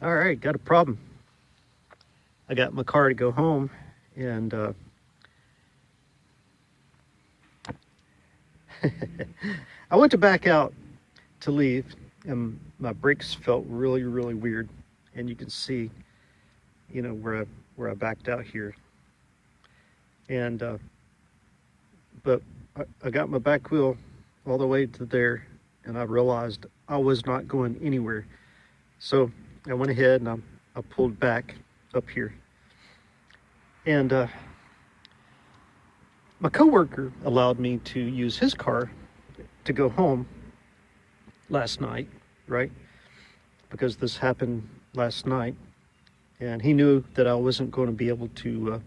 All right, got a problem. I got my car to go home, and I went to back out to leave, and my brakes felt really, really weird. And you can see, where I backed out here. And but I got my back wheel all the way to there, and I realized I was not going anywhere. So I went ahead and I pulled back up here. And my coworker allowed me to use his car to go home last night, right? Because this happened last night, and he knew that I wasn't going to be able to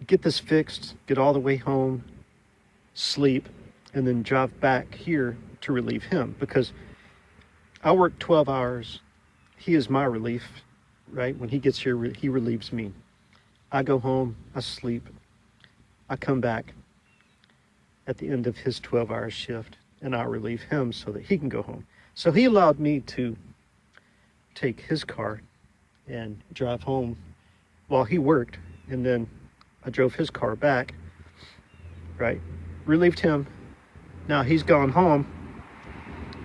get this fixed, get all the way home, sleep, and then drive back here to relieve him, because I work 12 hours. He is my relief, right? When he gets here, he relieves me. I go home, I sleep, I come back at the end of his 12-hour shift, and I relieve him so that he can go home. So he allowed me to take his car and drive home while he worked, and then I drove his car back, right? Relieved him. Now he's gone home,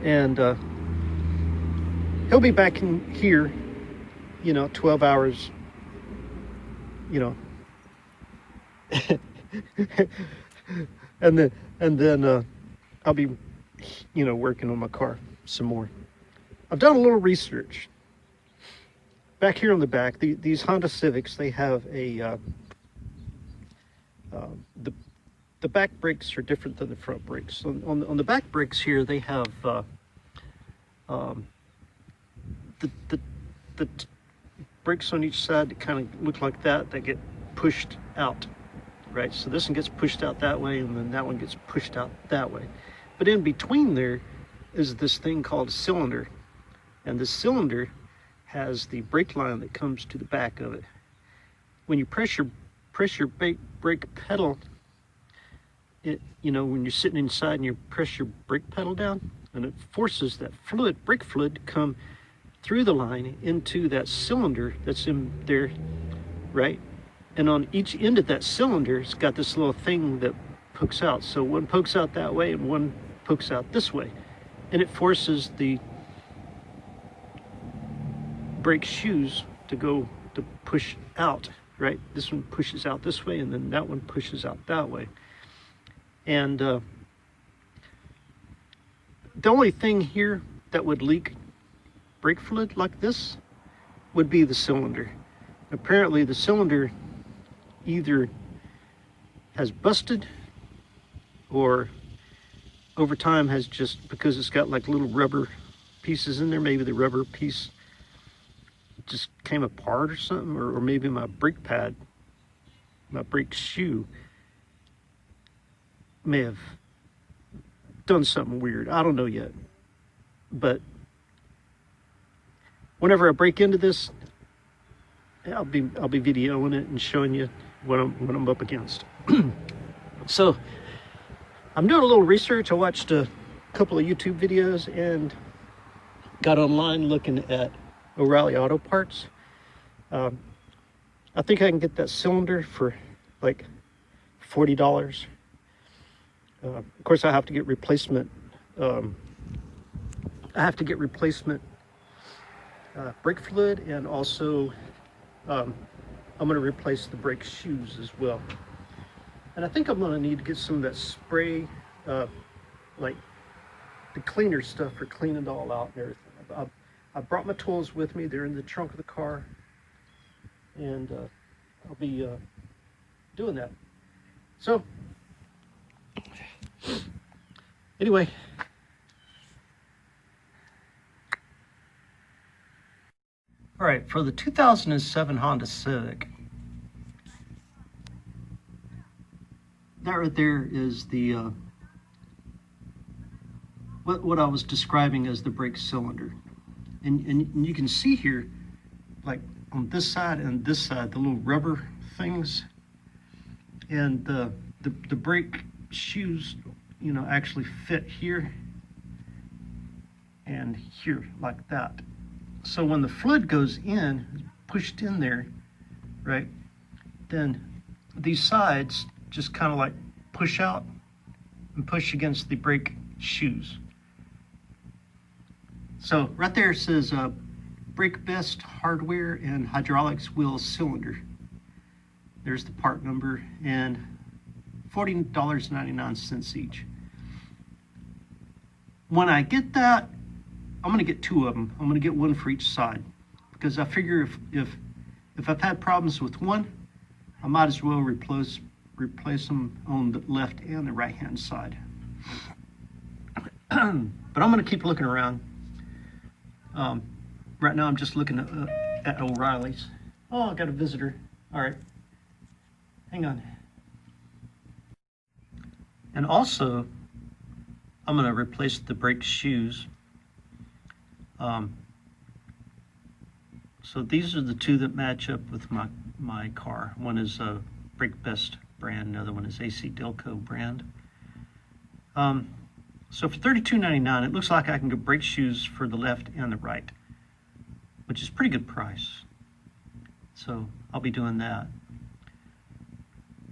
and he'll be back in here, 12 hours, and then I'll be, working on my car some more. I've done a little research. Back here on the back, these Honda Civics, they have a the back brakes are different than the front brakes. On the back brakes here, they have the brakes on each side that kind of look like that get pushed out, right? So this one gets pushed out that way, and then that one gets pushed out that way. But in between there is this thing called a cylinder, and this cylinder has the brake line that comes to the back of it. When you press your brake pedal, when you're sitting inside and you press your brake pedal down, and it forces that brake fluid to come through the line into that cylinder that's in there, right? And on each end of that cylinder, it's got this little thing that pokes out. So one pokes out that way and one pokes out this way. And it forces the brake shoes to push out, right? This one pushes out this way, and then that one pushes out that way. And the only thing here that would leak brake fluid like this would be the cylinder. Apparently the cylinder either has busted, or over time has just, because it's got like little rubber pieces in there, maybe the rubber piece just came apart or something, or maybe my brake pad, my brake shoe may have done something weird. I don't know yet, but whenever I break into this, I'll be videoing it and showing you what I'm up against. So I'm doing a little research. I watched a couple of YouTube videos and got online looking at O'Reilly Auto Parts. I think I can get that cylinder for like $40. Of course, I have to get replacement. Brake fluid, and also I'm going to replace the brake shoes as well. And I think I'm going to need to get some of that spray, like the cleaner stuff for cleaning it all out and everything. I brought my tools with me. They're in the trunk of the car, and I'll be doing that. So anyway, all right, for the 2007 Honda Civic, that right there is the what I was describing as the brake cylinder. And you can see here, like on this side and this side, the little rubber things, and the brake shoes, actually fit here and here like that. So when the fluid goes in, pushed in there, right, then these sides just kind of like push out and push against the brake shoes. So right there it says Brake Best Hardware and Hydraulics Wheel Cylinder. There's the part number, and $40.99 each. When I get that, I'm gonna get two of them. I'm gonna get one for each side, because I figure if I've had problems with one, I might as well replace them on the left and the right hand side. But I'm gonna keep looking around. Right now I'm just looking at O'Reilly's. Oh, I got a visitor. All right, hang on. And also, I'm gonna replace the brake shoes. So these are the two that match up with my car. One is a Brake Best brand, another one is AC Delco brand. So for $32.99, it looks like I can get brake shoes for the left and the right, which is a pretty good price. So I'll be doing that.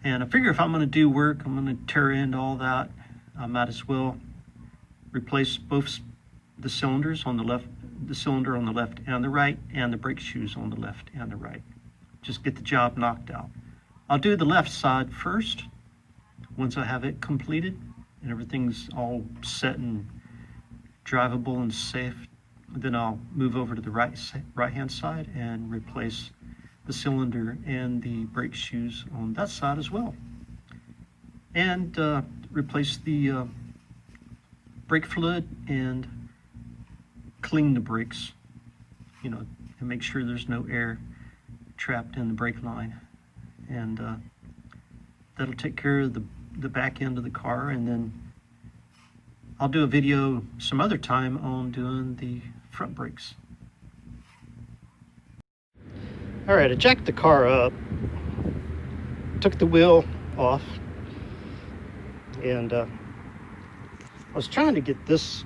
And I figure if I'm going to do work, I'm going to tear into all that, I might as well replace both the cylinders on the left, the cylinder on the left and the right, and the brake shoes on the left and the right. Just get the job knocked out. I'll do the left side first, once I have it completed and everything's all set and drivable and safe. Then I'll move over to the right hand side and replace the cylinder and the brake shoes on that side as well, and replace the brake fluid and clean the brakes, you know, and make sure there's no air trapped in the brake line. And that'll take care of the back end of the car. And then I'll do a video some other time on doing the front brakes. All right, I jacked the car up, took the wheel off, and I was trying to get this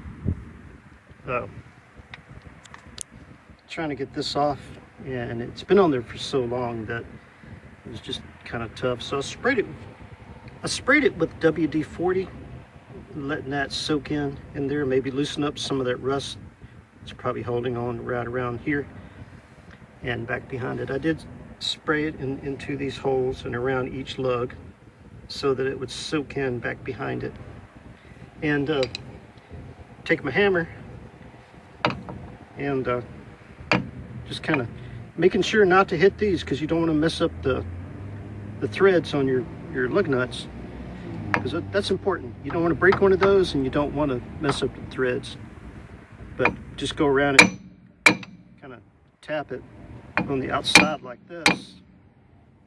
off, and it's been on there for so long that it was just kind of tough. So I sprayed it with WD-40, letting that soak in there, maybe loosen up some of that rust. It's probably holding on right around here and back behind it. I did spray it into these holes and around each lug so that it would soak in back behind it. And take my hammer and just kind of making sure not to hit these, because you don't want to mess up the threads on your lug nuts, because that's important. You don't want to break one of those, and you don't want to mess up the threads. But just go around it, kind of tap it on the outside like this,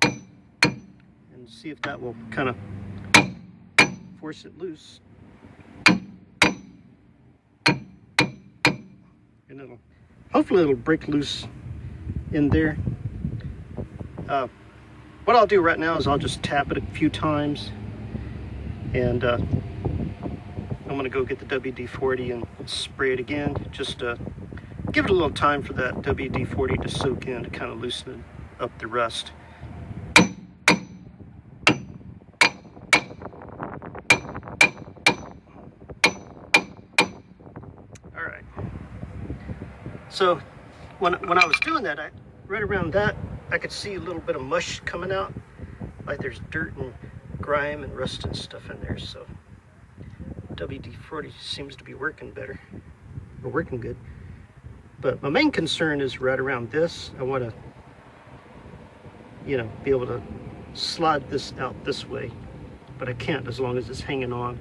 and see if that will kind of force it loose. And hopefully it'll break loose in there. What I'll do right now is I'll just tap it a few times, and I'm gonna go get the WD-40 and spray it again. Just give it a little time for that WD-40 to soak in, to kind of loosen up the rust. All right. So when I was doing that, right around that, I could see a little bit of mush coming out, like there's dirt and grime and rust and stuff in there. So WD-40 seems to be working better, or working good. But my main concern is right around this. I want to, you know, be able to slide this out this way, but I can't as long as it's hanging on.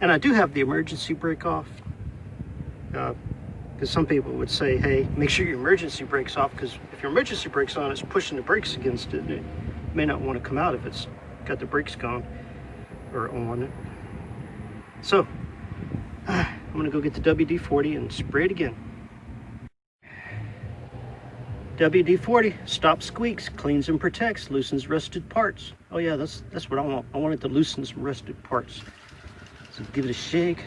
And I do have the emergency brake off, because some people would say, hey, make sure your emergency brake's off, because if your emergency brake's on, it's pushing the brakes against it, and it may not want to come out if it's got the brakes gone or on it. So I'm gonna go get the WD-40 and spray it again. WD-40 stops squeaks, cleans and protects, loosens rusted parts. Oh yeah, that's what I want. I want it to loosen some rusted parts. So give it a shake.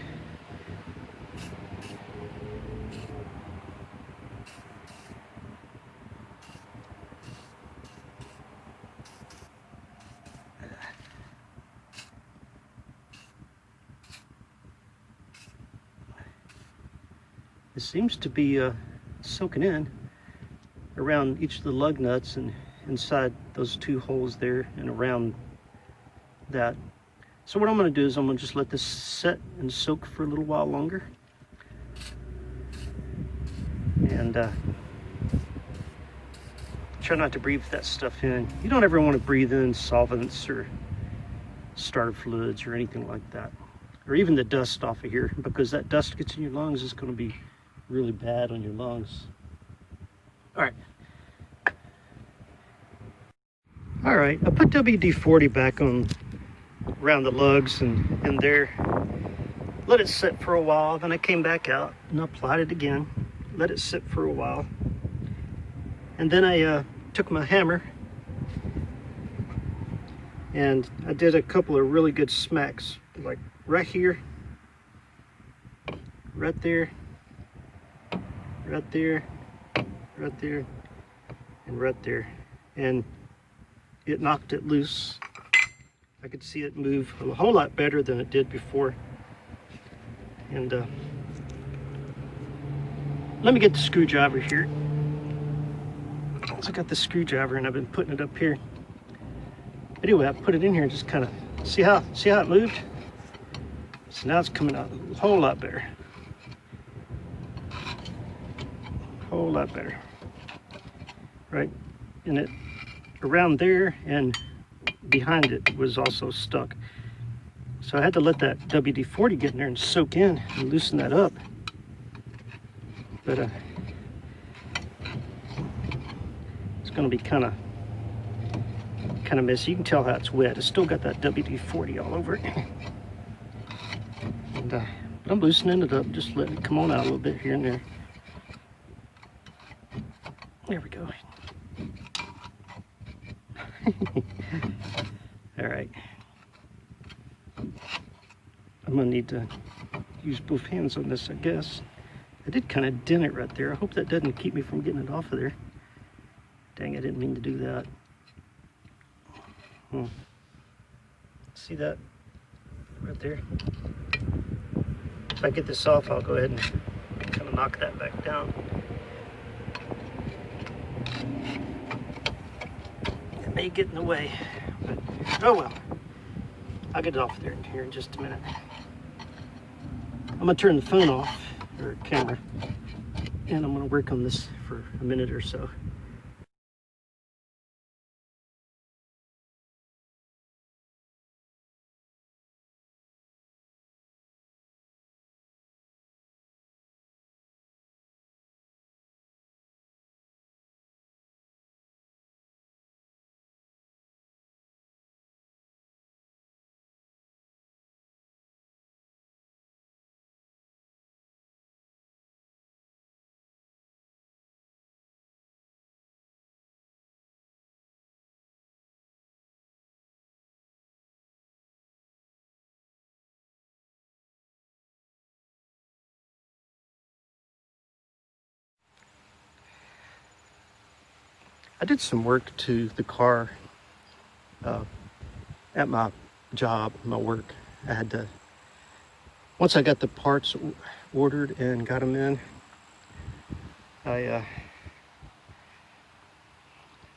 It seems to be soaking in around each of the lug nuts and inside those two holes there and around that. So what I'm going to do is I'm going to just let this set and soak for a little while longer. And try not to breathe that stuff in. You don't ever want to breathe in solvents or starter fluids or anything like that. Or even the dust off of here, because that dust gets in your lungs, is going to be really bad on your lungs. All right, I put WD-40 back on around the lugs and in there. Let it sit for a while, then I came back out and applied it again. Let it sit for a while. And then I took my hammer and I did a couple of really good smacks, like right here, right there, right there, right there, and right there. And it knocked it loose. I could see it move a whole lot better than it did before. And let me get the screwdriver here. So I got the screwdriver and I've been putting it up here. Anyway, I put it in here and just kind of see how it moved. So now it's coming out a whole lot better. Whole lot better. Right? And it around there and behind it was also stuck. So I had to let that WD-40 get in there and soak in and loosen that up. But it's going to be kind of messy. You can tell how it's wet. It's still got that WD-40 all over it. And but I'm loosening it up, just letting it come on out a little bit here and there. There we go. All right. I'm gonna need to use both hands on this, I guess. I did kind of dent it right there. I hope that doesn't keep me from getting it off of there. Dang, I didn't mean to do that. See that right there? If I get this off, I'll go ahead and kind of knock that back down. It may get in the way, but oh well. I'll get it off there here in just a minute. I'm gonna turn the phone off, or camera, and I'm gonna work on this for a minute or so. I did some work to the car at my job, my work. I had to, once I got the parts ordered and got them in, I'm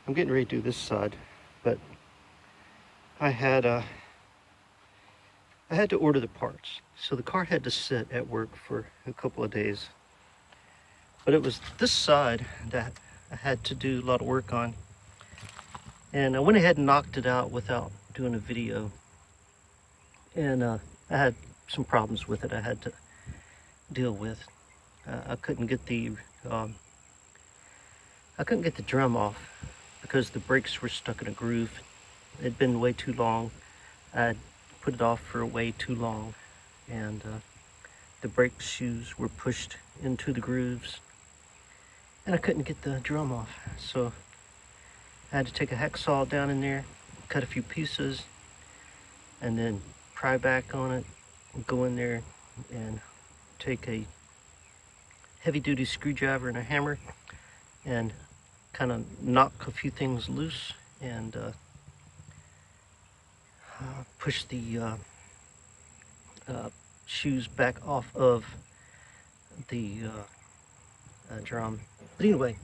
getting ready to do this side, but I had to order the parts. So the car had to sit at work for a couple of days. But it was this side that I had to do a lot of work on. And I went ahead and knocked it out without doing a video. And I had some problems with it I had to deal with. I couldn't get the drum off because the brakes were stuck in a groove. It'd been way too long. I'd put it off for way too long, and the brake shoes were pushed into the grooves, and I couldn't get the drum off. So I had to take a hacksaw down in there, cut a few pieces, and then pry back on it, go in there and take a heavy-duty screwdriver and a hammer and kind of knock a few things loose and push the shoes back off of the drum. But anyway,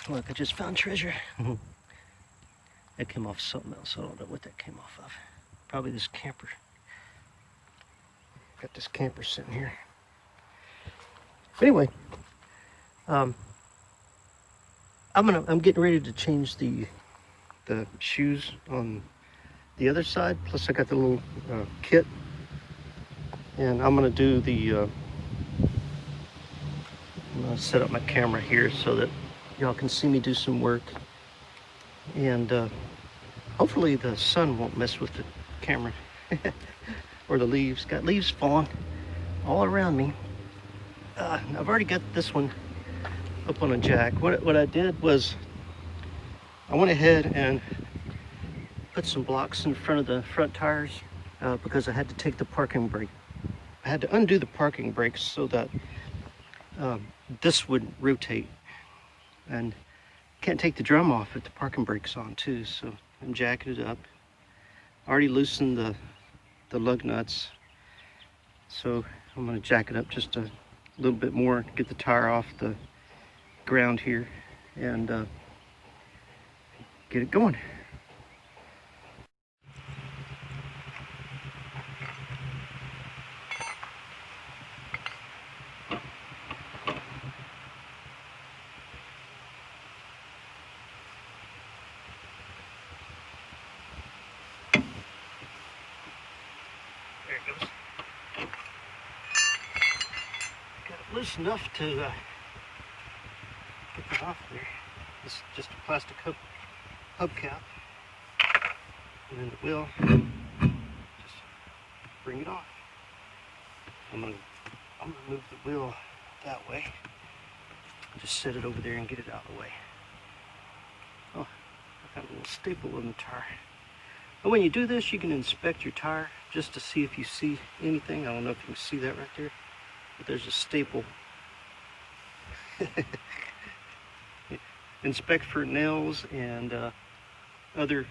look, I just found treasure. That came off something else. I don't know what that came off of. Probably this camper. Got this camper sitting here. Anyway, I'm getting ready to change the shoes on the other side. Plus, I got the little kit, and I'm gonna do the. I'm gonna set up my camera here so that y'all can see me do some work, and hopefully the sun won't mess with the camera or the leaves. Got leaves falling all around me. I've already got this one up on a jack. What I did was I went ahead and put some blocks in front of the front tires because I had to take the parking brake. I had to undo the parking brakes so that this would rotate, and can't take the drum off if the parking brake's on too. So I'm jacking it up. Already loosened the lug nuts, so I'm going to jack it up just a little bit more to get the tire off the ground here and get it going. There it goes. Got it loose enough to get that off there. This is just a plastic hubcap, and then the wheel. Just bring it off. I'm gonna move the wheel that way. Just set it over there and get it out of the way. Oh, I got a little staple in the tire. But when you do this, you can inspect your tire just to see if you see anything. I don't know if you can see that right there, but there's a staple. Inspect for nails and other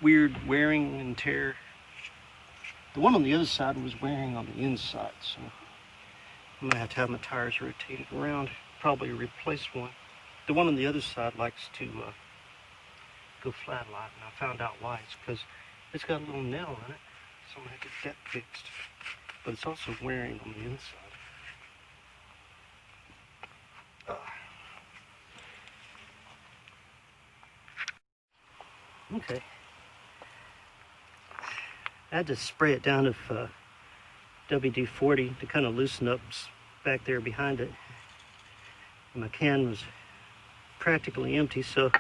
weird wearing and tear. The one on the other side was wearing on the inside, so I'm gonna have to have my tires rotated around, probably replace one. The one on the other side likes to go flat a lot, and I found out why. It's because it's got a little nail in it, so I'm gonna get that fixed. But it's also wearing on the inside. Okay. I had to spray it down with WD-40 to kind of loosen up back there behind it. And my can was practically empty, so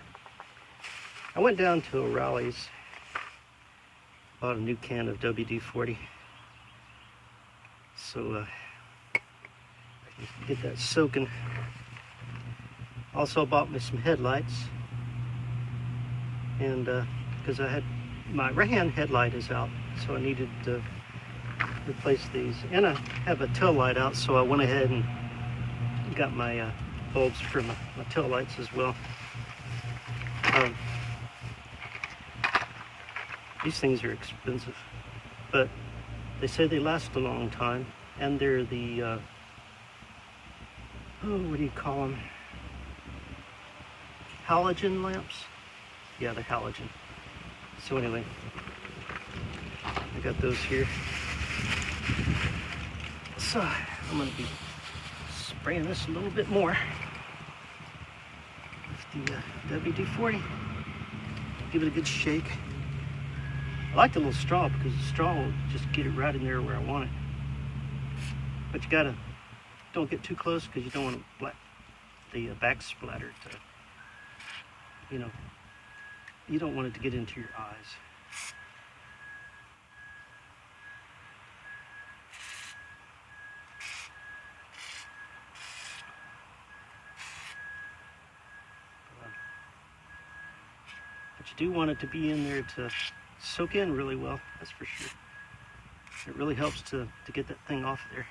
I went down to O'Reilly's, bought a new can of WD-40. So I can get that soaking. Also bought me some headlights, and because I had my right-hand headlight is out, so I needed to replace these. And I have a tail light out, so I went ahead and got my bulbs for my tail lights as well. These things are expensive, but they say they last a long time, and they're the what do you call them? Halogen lamps? Yeah, they're halogen. So anyway, I got those here. So I'm gonna be spraying this a little bit more with the WD-40. Give it a good shake. I like the little straw because the straw will just get it right in there where I want it. But you gotta, don't get too close because you don't want to the back splatter to, you know, you don't want it to get into your eyes. But you do want it to be in there to soak in really well, that's for sure. It really helps to get that thing off there.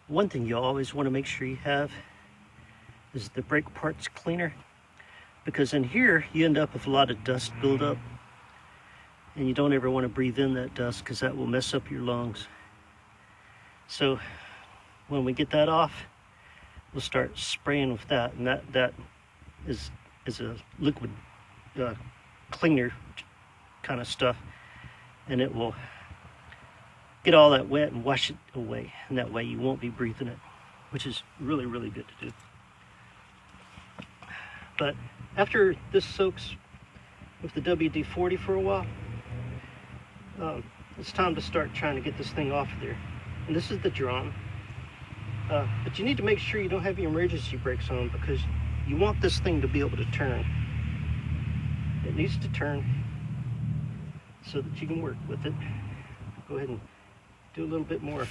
One thing you always want to make sure you have is the brake parts cleaner, because in here you end up with a lot of dust buildup, And you don't ever want to breathe in that dust because that will mess up your lungs. So when we get that off, we'll start spraying with that, and that is a liquid cleaner kind of stuff, and it will get all that wet and wash it away, and that way you won't be breathing it, which is really, really good to do. But after this soaks with the WD-40 for a while, it's time to start trying to get this thing off of there. And this is the drum. But you need to make sure you don't have your emergency brakes on, because you want this thing to be able to turn. It needs to turn so that you can work with it. Go ahead and do a little bit more of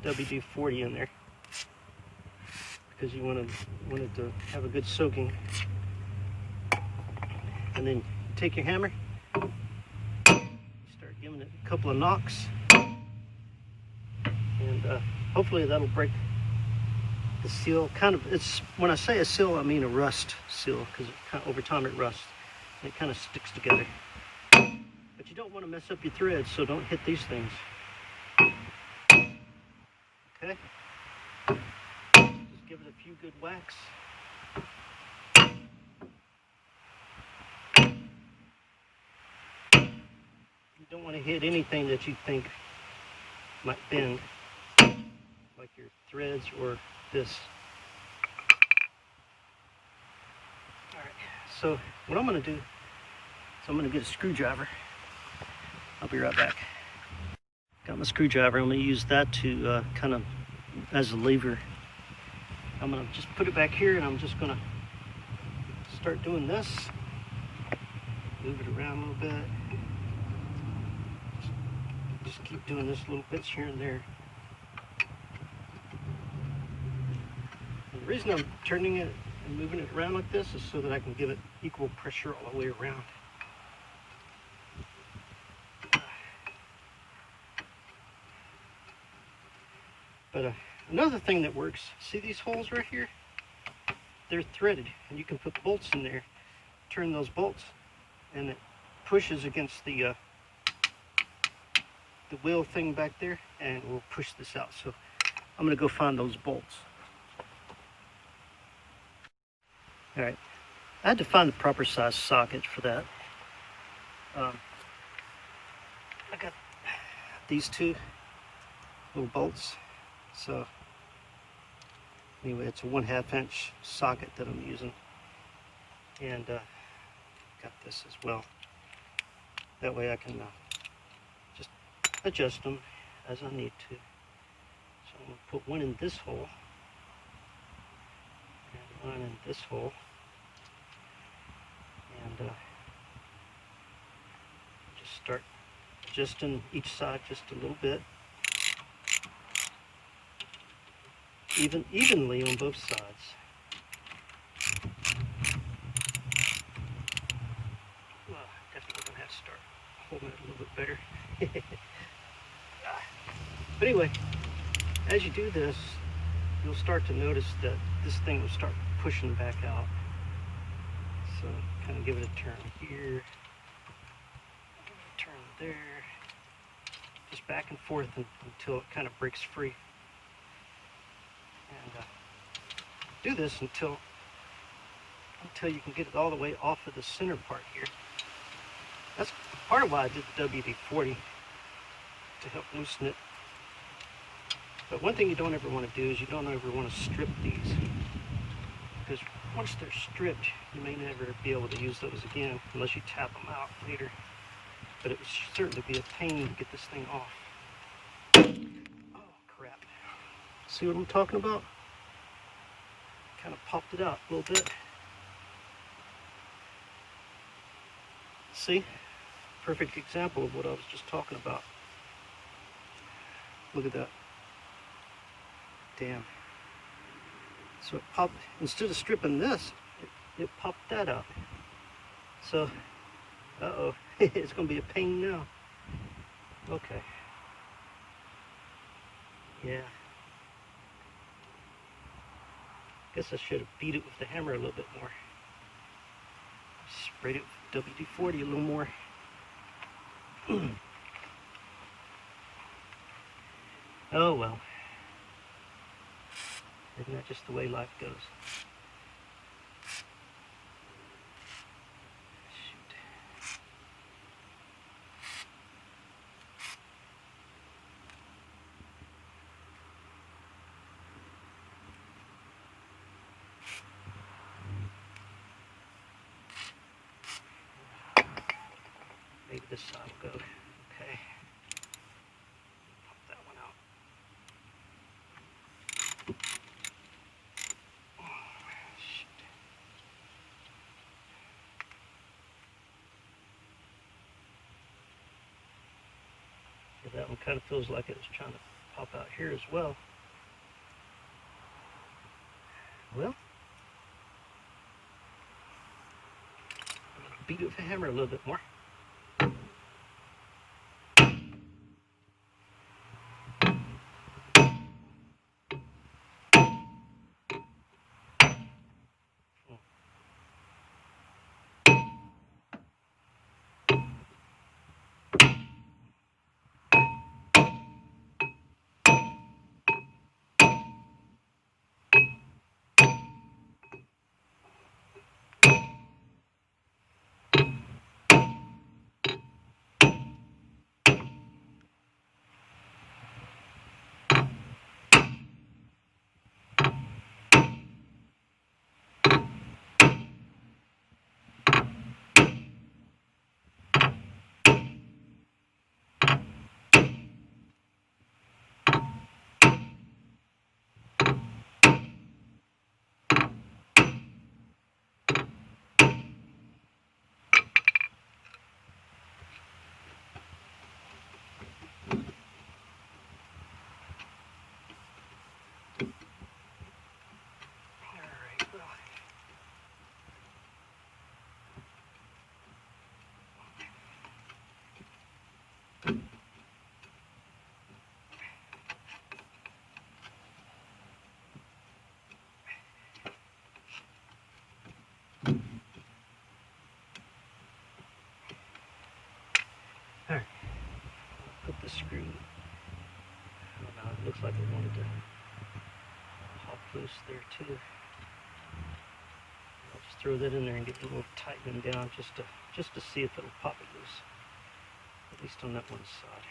the WD-40 in there, because you want it to have a good soaking. And then take your hammer, start giving it a couple of knocks, and hopefully that'll break the seal. It's when I say a seal, I mean a rust seal, because over time it rusts and it kind of sticks together. But you don't want to mess up your threads, so don't hit these things. Okay, just give it a few good whacks. You don't want to hit anything that you think might bend, like your threads or this. Alright, so what I'm going to do is I'm going to get a screwdriver. I'll be right back. Got my screwdriver. I'm going to use that to kind of as a lever. I'm going to just put it back here, and I'm just going to start doing this. Move it around a little bit. Just keep doing this little bits here and there. And the reason I'm turning it and moving it around like this is so that I can give it equal pressure all the way around. But another thing that works, see these holes right here? They're threaded, and you can put bolts in there, turn those bolts, and it pushes against the wheel thing back there, and we'll push this out. So I'm going to go find those bolts. Alright, I had to find the proper size socket for that. I got these two little bolts. So anyway, it's a 1/2 inch socket that I'm using, and got this as well. That way I can just adjust them as I need to. So I'm going to put one in this hole and one in this hole, and just start adjusting each side just a little bit, evenly on both sides. Well, definitely going to have to start holding it a little bit better. But anyway, as you do this, you'll start to notice that this thing will start pushing back out. So kind of give it a turn here, turn there, just back and forth until it kind of breaks free. And do this until you can get it all the way off of the center part here. That's part of why I did the WD-40, to help loosen it. But one thing you don't ever want to do is you don't ever want to strip these, because once they're stripped, you may never be able to use those again unless you tap them out later. But it would certainly be a pain to get this thing off. Oh crap. See what I'm talking about? Kind of popped it out a little bit. See? Perfect example of what I was just talking about. Look at that. Damn. So it popped, instead of stripping this, it popped that out. So, uh-oh, it's going to be a pain now. Okay. Yeah. Guess I should have beat it with the hammer a little bit more. Sprayed it with WD-40 a little more. Oh well. Isn't that just the way life goes? Shoot. Maybe this side will go. Okay. Pop that one out. Shoot. Yeah, that one kind of feels like it was trying to pop out here as well. Well, I'm going to beat it with a hammer a little bit more. Alright, well. Alright, put the screw. Oh, no, it looks like it wanted to pop loose there too. I'll just throw that in there and get a little tightening down just to see if it'll pop it loose. At least on that one side.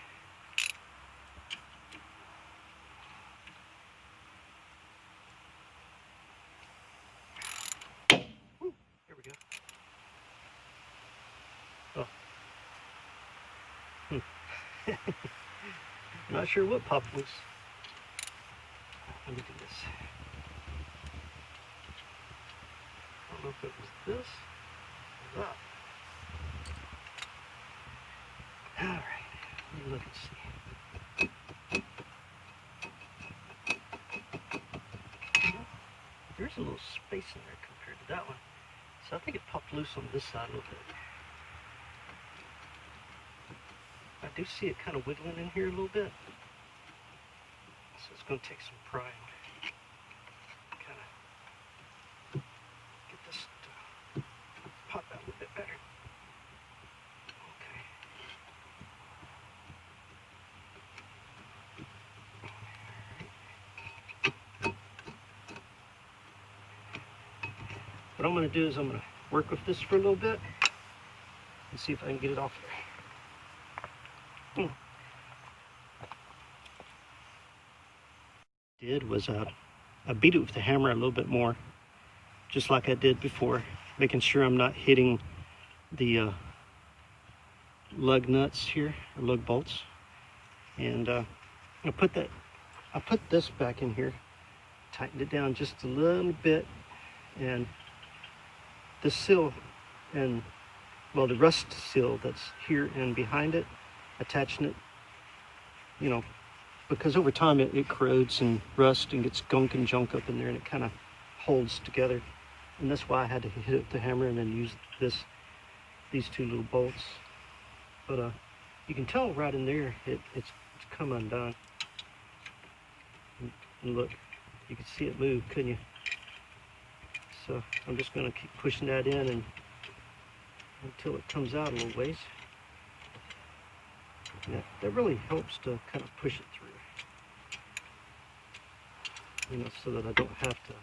Woo, there we go. Oh. Not sure what popped loose. Let me do this. I don't know if it was this or that. Alright, let me look and see. Well, there's a little space in there compared to that one. So I think it popped loose on this side a little bit. I do see it kind of wiggling in here a little bit. So it's going to take some prying. Kind of get this to pop out a little bit better. Okay. What I'm going to do is I'm going to work with this for a little bit and see if I can get it off there. Did was I beat it with the hammer a little bit more, just like I did before, making sure I'm not hitting the lug nuts here, or lug bolts. And I put this back in here, tightened it down just a little bit, and the seal and well, the rust seal that's here and behind it, attaching it, you know, because over time it corrodes and rusts and gets gunk and junk up in there, and it kind of holds together. And that's why I had to hit it with the hammer and then use these two little bolts. But you can tell right in there it's come undone. And look, you can see it move, couldn't you? So I'm just going to keep pushing that in and until it comes out a little ways. That really helps to kind of push it through. So that I don't have to,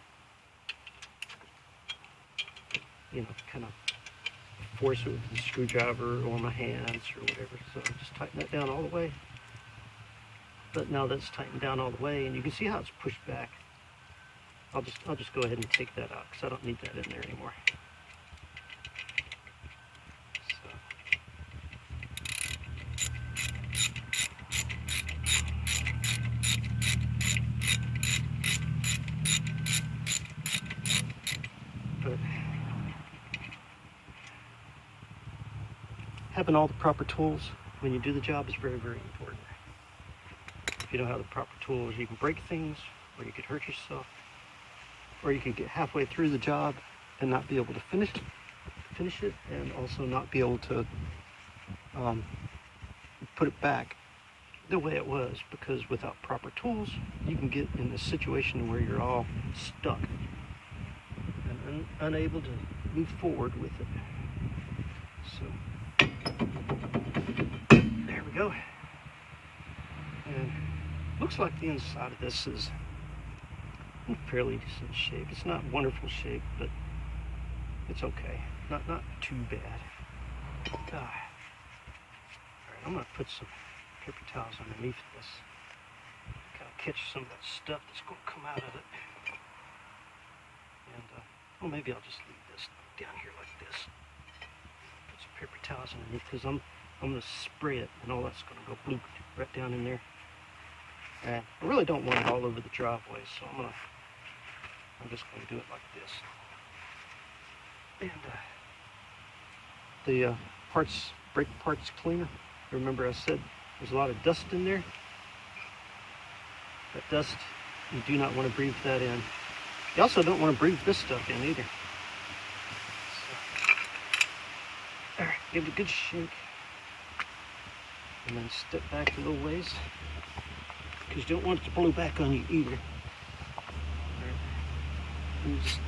kind of force it with the screwdriver or my hands or whatever. So just tighten that down all the way. But now that's tightened down all the way, and you can see how it's pushed back. I'll just go ahead and take that out because I don't need that in there anymore. But having all the proper tools when you do the job is very, very important. If you don't have the proper tools, you can break things, or you could hurt yourself, or you could get halfway through the job and not be able to finish it, and also not be able to put it back the way it was, because without proper tools, you can get in this situation where you're all stuck and unable to move forward with it. So there we go. And looks like the inside of this is in fairly decent shape. It's not wonderful shape, but it's okay. Not too bad. All right, I'm gonna put some paper towels underneath this, kind of catch some of that stuff that's going to come out of it. And well, maybe I'll just leave this down here like this. Put some paper towels underneath, because I'm going to spray it, and all that's going to go bloop right down in there. And I really don't want it all over the driveway, so I'm just going to do it like this. And the brake parts cleaner. Remember I said there's a lot of dust in there. That dust, you do not want to breathe that in. You also don't want to breathe this stuff in either. So, all right, give it a good shake. And then step back a little ways, because you don't want it to blow back on you either. All right. And you just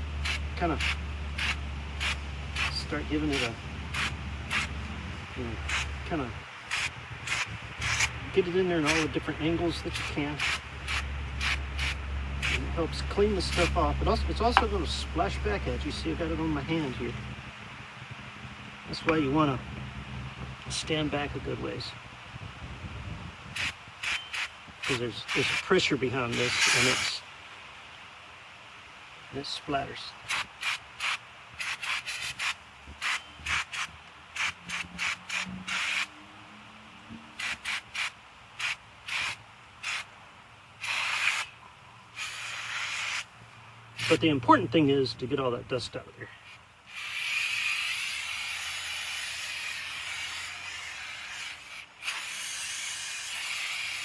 kind of start giving it a, kind of get it in there in all the different angles that you can. And it helps clean the stuff off. It's also going to splash back at you. See, I got it on my hand here. That's why you want to stand back a good ways, because there's pressure behind this, and it splatters. But the important thing is to get all that dust out of there.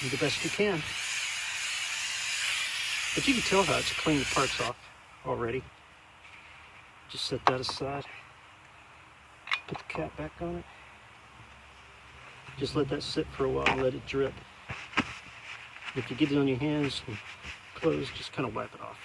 Do the best you can. But you can tell how it's cleaned the parts off already. Just set that aside. Put the cap back on it. Just let that sit for a while and let it drip. If you get it on your hands and clothes, just kind of wipe it off.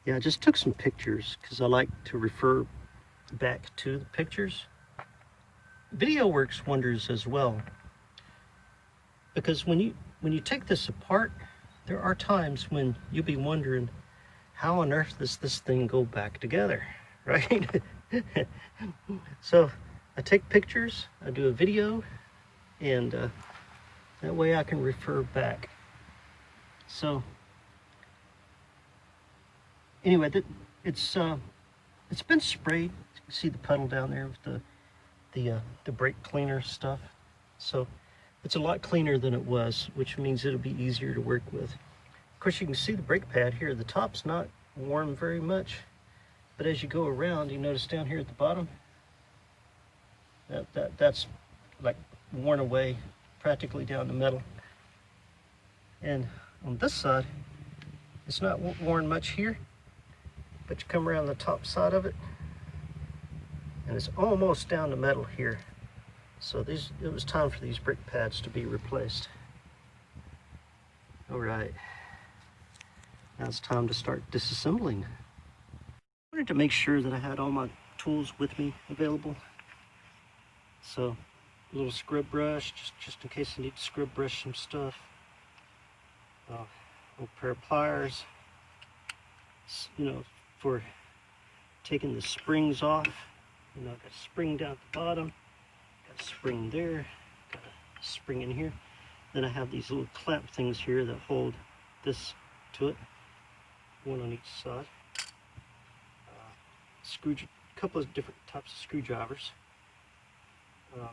Yeah, I just took some pictures because I like to refer back to the pictures. Video works wonders as well, because when you take this apart, there are times when you'll be wondering, how on earth does this thing go back together, right? So I take pictures, I do a video, and that way I can refer back. So anyway, it's been sprayed. You can see the puddle down there with the brake cleaner stuff. So It's a lot cleaner than it was, which means it'll be easier to work with. Of course, you can see the brake pad here. The top's not worn very much, but as you go around, you notice down here at the bottom, that's like worn away practically down the metal. And on this side, it's not worn much here, but you come around the top side of it, and it's almost down to metal here. So it was time for these brake pads to be replaced. All right, now it's time to start disassembling. I wanted to make sure that I had all my tools with me available. So a little scrub brush, just in case I need to scrub brush some stuff. A little pair of pliers, you know, for taking the springs off. You know, got a spring down at the bottom, got a spring there, got a spring in here. Then I have these little clamp things here that hold this to it, one on each side. A couple of different types of screwdrivers. A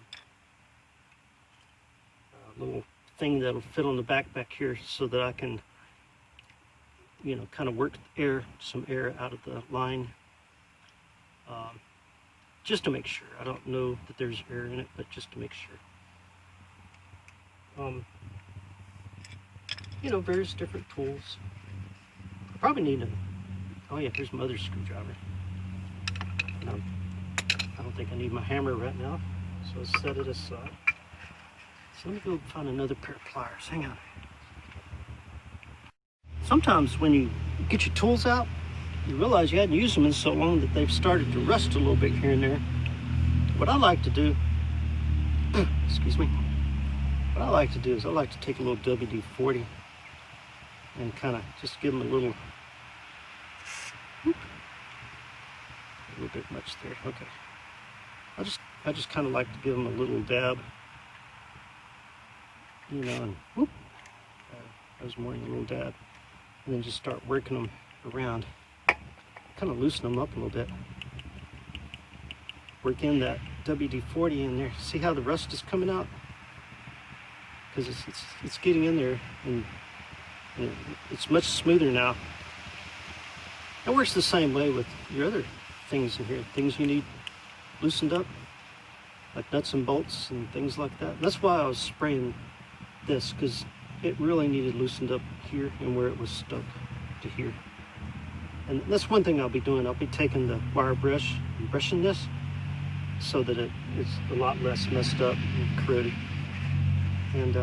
little thing that'll fit on the back here so that I can, you know, kind of work some air out of the line, just to make sure. I don't know that there's air in it, but just to make sure. You know, various different tools. I probably need oh yeah, here's my other screwdriver. I don't think I need my hammer right now, so I'll set it aside. So let me go find another pair of pliers. Hang on. Sometimes when you get your tools out, you realize you hadn't used them in so long that they've started to rust a little bit here and there. What I like to do, excuse me, what I like to do is I like to take a little WD-40 and kind of just give them a little bit much there. Okay. I just kind of like to give them a little dab, you know, and whoop, I was more than a little dab, and then just start working them around, kind of loosen them up a little bit. Work in that WD-40 in there. See how the rust is coming out? Because it's getting in there, and it's much smoother now. It works the same way with your other things in here, things you need loosened up, like nuts and bolts and things like that. That's why I was spraying this, because it really needed loosened up here and where it was stuck to here. And that's one thing I'll be doing. I'll be taking the wire brush and brushing this so that it's a lot less messed up and corroded. And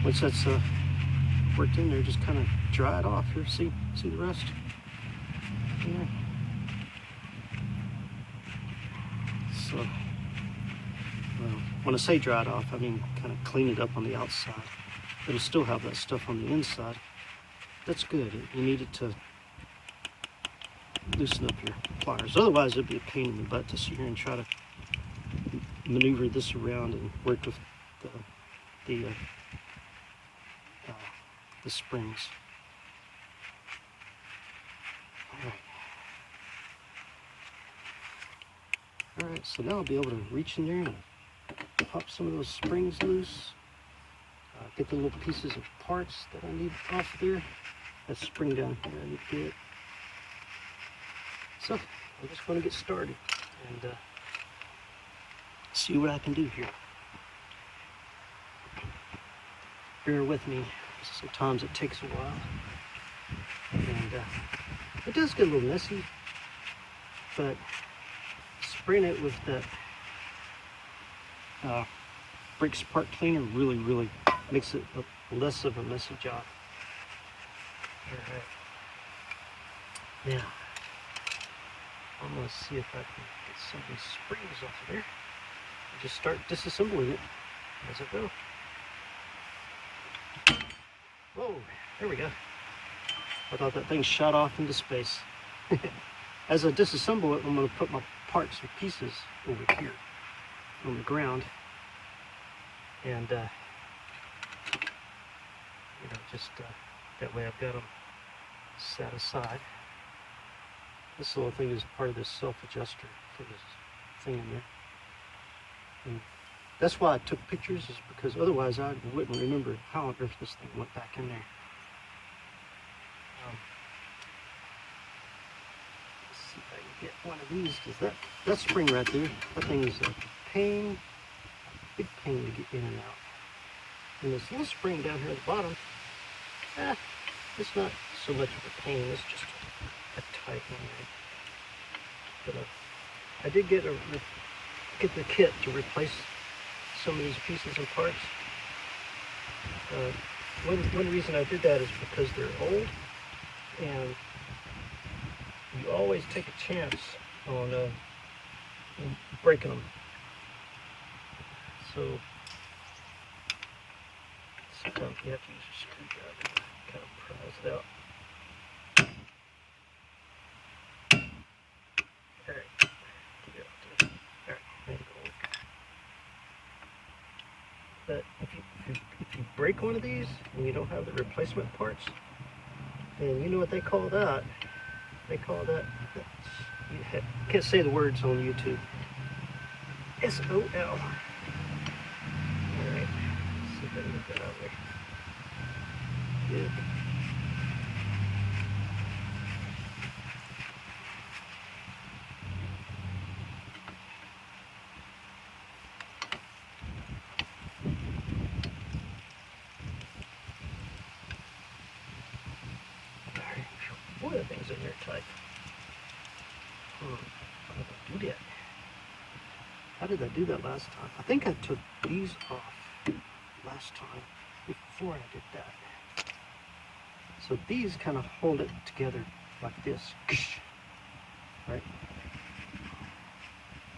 once that's worked in there, just kind of dry it off here. See the rust? Yeah. So, when I say dry it off, I mean kind of clean it up on the outside. It'll still have that stuff on the inside. That's good. You need it to loosen up your pliers. Otherwise, it'd be a pain in the butt to sit here and try to maneuver this around and work with the springs. All right, so now I'll be able to reach in there and pop some of those springs loose. Get the little pieces of parts that I need off of there. That spring down here, I need to get it. So I'm just going to get started and see what I can do here. Bear with me. Sometimes it takes a while, and it does get a little messy, but spraying it with that brake spark cleaner really makes it less of a messy job. All right. Now, I'm going to see if I can get some of these springs off of there and just start disassembling it as I go. Whoa, there we go. I thought that thing shot off into space. As I disassemble it, I'm going to put my parts and pieces over here on the ground, and just that way I've got them set aside. This little thing is part of this self-adjuster for this thing in there. And That's why I took pictures, is because otherwise I wouldn't remember how on earth this thing went back in there. Let's see if I can get one of these, because that spring right there, that thing is a pain, big pain to get in and out. And this little spring down here at the bottom, it's not so much of a pain, it's just a tight one, right? But I did get the kit to replace some of these pieces and parts. One reason I did that is because they're old, and you always take a chance on breaking them. So sometimes you have to use a screwdriver to kind of prise it out. All right, get it out there. All right, there you go. But if you break one of these and you don't have the replacement parts, then you know what they call that? They call that, you can't say the words on YouTube. SOL. All right, let's see if I can get that out there. Good. Boy, that thing's in there tight. How did I do that? How did I do that last time? I think I took these off last time before I did that. So these kind of hold it together like this, right?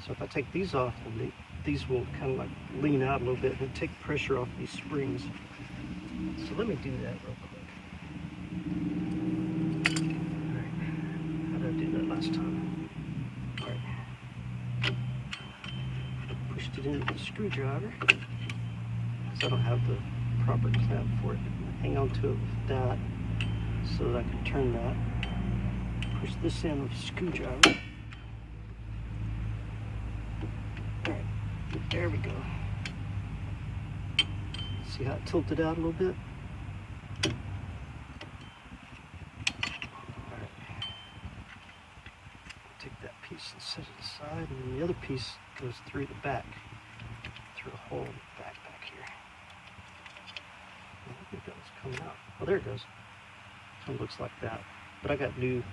So if I take these off, then these will kind of like lean out a little bit and take pressure off these springs. So let me do that real quick. All right, how did I do that last time? All right, pushed it into the screwdriver because I don't have the proper clamp for it. Hang on to it with that so that I can turn that. Push this in with a screwdriver. Alright, there we go. See how it tilted out a little bit? Alright. Take that piece and set it aside, and then the other piece goes through the back, through a hole in the back here. I think that was coming out. Oh, there it goes. So it looks like that. But I got new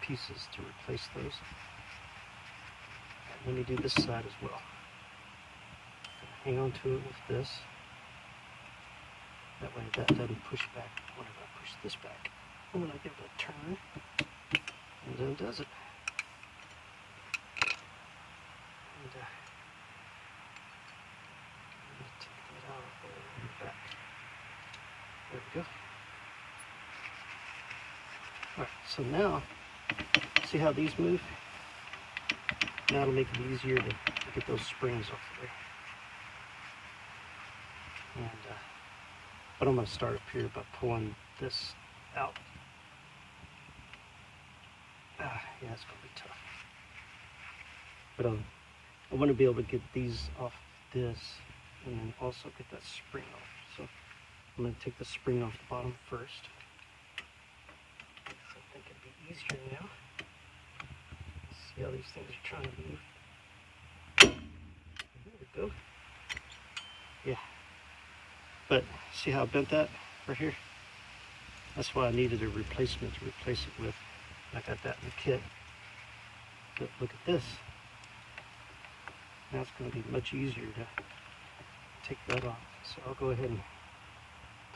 pieces to replace those. Let me do this side as well. Hang on to it with this. That way that doesn't push back whenever I push this back. And then I give it a turn, and then does it. And take that out of the back. There we go. Alright, so now, see how these move? Now it'll make it easier to get those springs off of there. And, but I'm going to start up here by pulling this out. Yeah, it's going to be tough. But I want to be able to get these off this and then also get that spring off. So I'm going to take the spring off the bottom first. So I think it'd be easier now. See how these things are trying to move. There we go. Yeah. But see how I bent that right here? That's why I needed a replacement to replace it with. I got that in the kit. But look at this. Now it's going to be much easier to take that off. So I'll go ahead and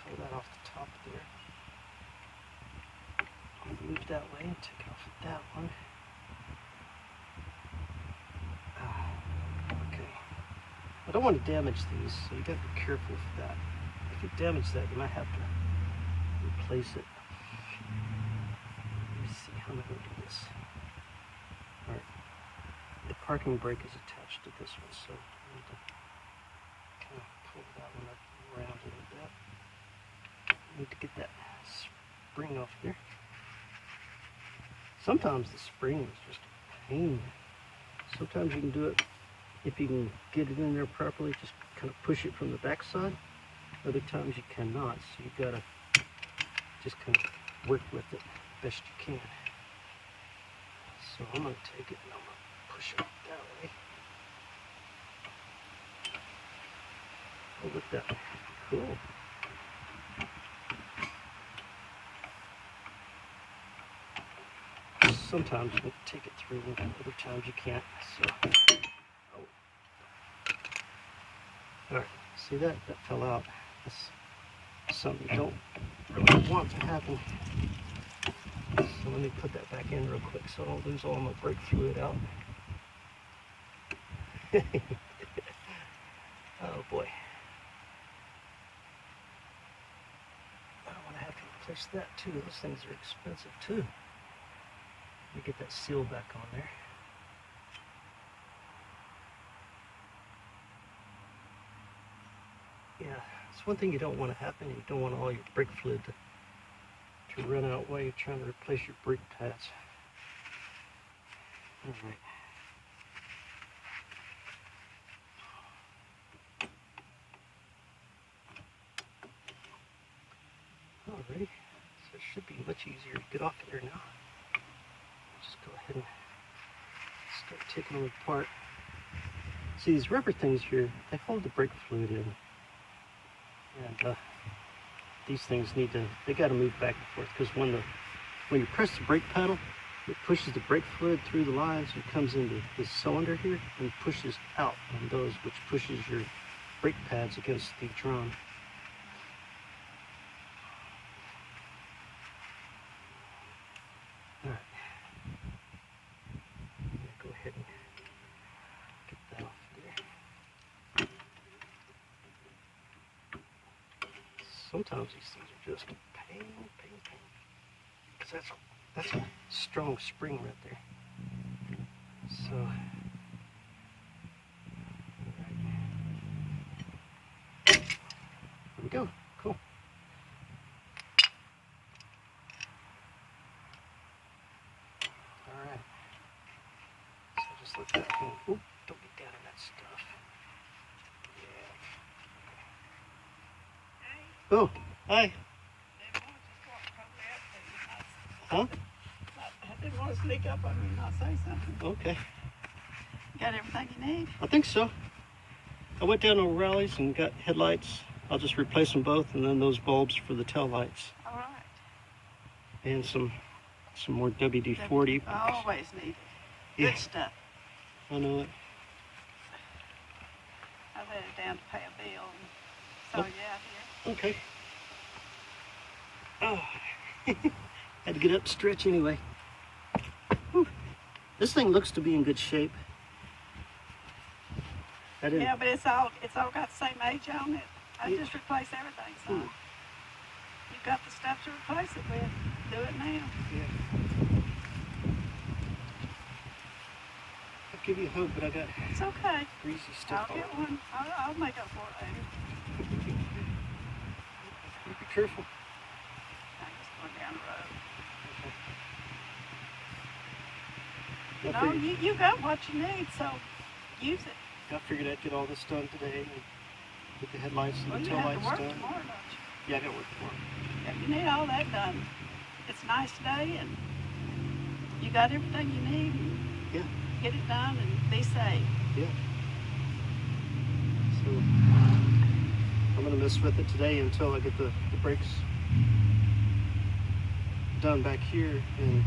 pull that off the top there. I'll move that way and take off that one. Okay. I don't want to damage these, so you got to be careful with that. If you damage that, you might have to replace it. Let me see, how am I going to do this? Alright. The parking brake is attached to this one, so I need to kind of pull that one up around a little bit. I need to get that spring off here. Sometimes the spring is just a pain. Sometimes you can do it if you can get it in there properly, just kind of push it from the back side. Other times you cannot, so you gotta just kind of work with it best you can. So I'm gonna take it and I'm gonna push it that way. Oh, look at that. Cool. Sometimes you can take it through, and other times you can't. So, oh. All right, see that? That fell out. That's something you don't really want to happen. So let me put that back in real quick so I don't lose all my brake fluid out. Oh boy. I don't want to have to replace that too. Those things are expensive too. Let me get that seal back on there. Yeah, it's one thing you don't want to happen. You don't want all your brake fluid to run out while you're trying to replace your brake pads. All right. Alrighty, so it should be much easier to get off of there now. Just go ahead and start taking them apart. See, these rubber things here, they hold the brake fluid in. And these things they got to move back and forth, because when you press the brake pedal, it pushes the brake fluid through the lines and comes into this cylinder here and pushes out on those, which pushes your brake pads against the drum. All right. Go ahead and get that off there. Sometimes these things are just pain. Because that's a strong spring right there. So, all right. There we go. Cool. All right. So just let that go. Oop, don't get down in that stuff. Yeah. Oh, hi. Huh? I didn't want to sneak up on you and not say something. Okay. Got everything you need? I think so. I went down to O'Reilly's and got headlights. I'll just replace them both, and then those bulbs for the tail lights. All right. And some more WD-40. Always needed. Yeah. Good stuff. I know it. I let it down to pay a bill and saw you out here. Okay. Oh. Had to get up and stretch anyway. Whew. This thing looks to be in good shape. Yeah, but it's all got the same age on it. I Yeah. just replace everything, so Hmm. you've got the stuff to replace it with. Do it now. Yeah. I'll give you a hug, but I got It's okay. greasy stuff I'll get all over. one. I'll make up for it later. You be careful. I'm just going down the road. I No, figured, you got what you need, so use it. I figured I'd get all this done today and get the headlights and Well, the you tail have to lights work done. tomorrow, don't you? Yeah, I got work tomorrow. Yeah, you need all that done. It's a nice day, and you got everything you need. And Yeah. get it done and be safe. Yeah. So I'm gonna mess with it today until I get the brakes done back here and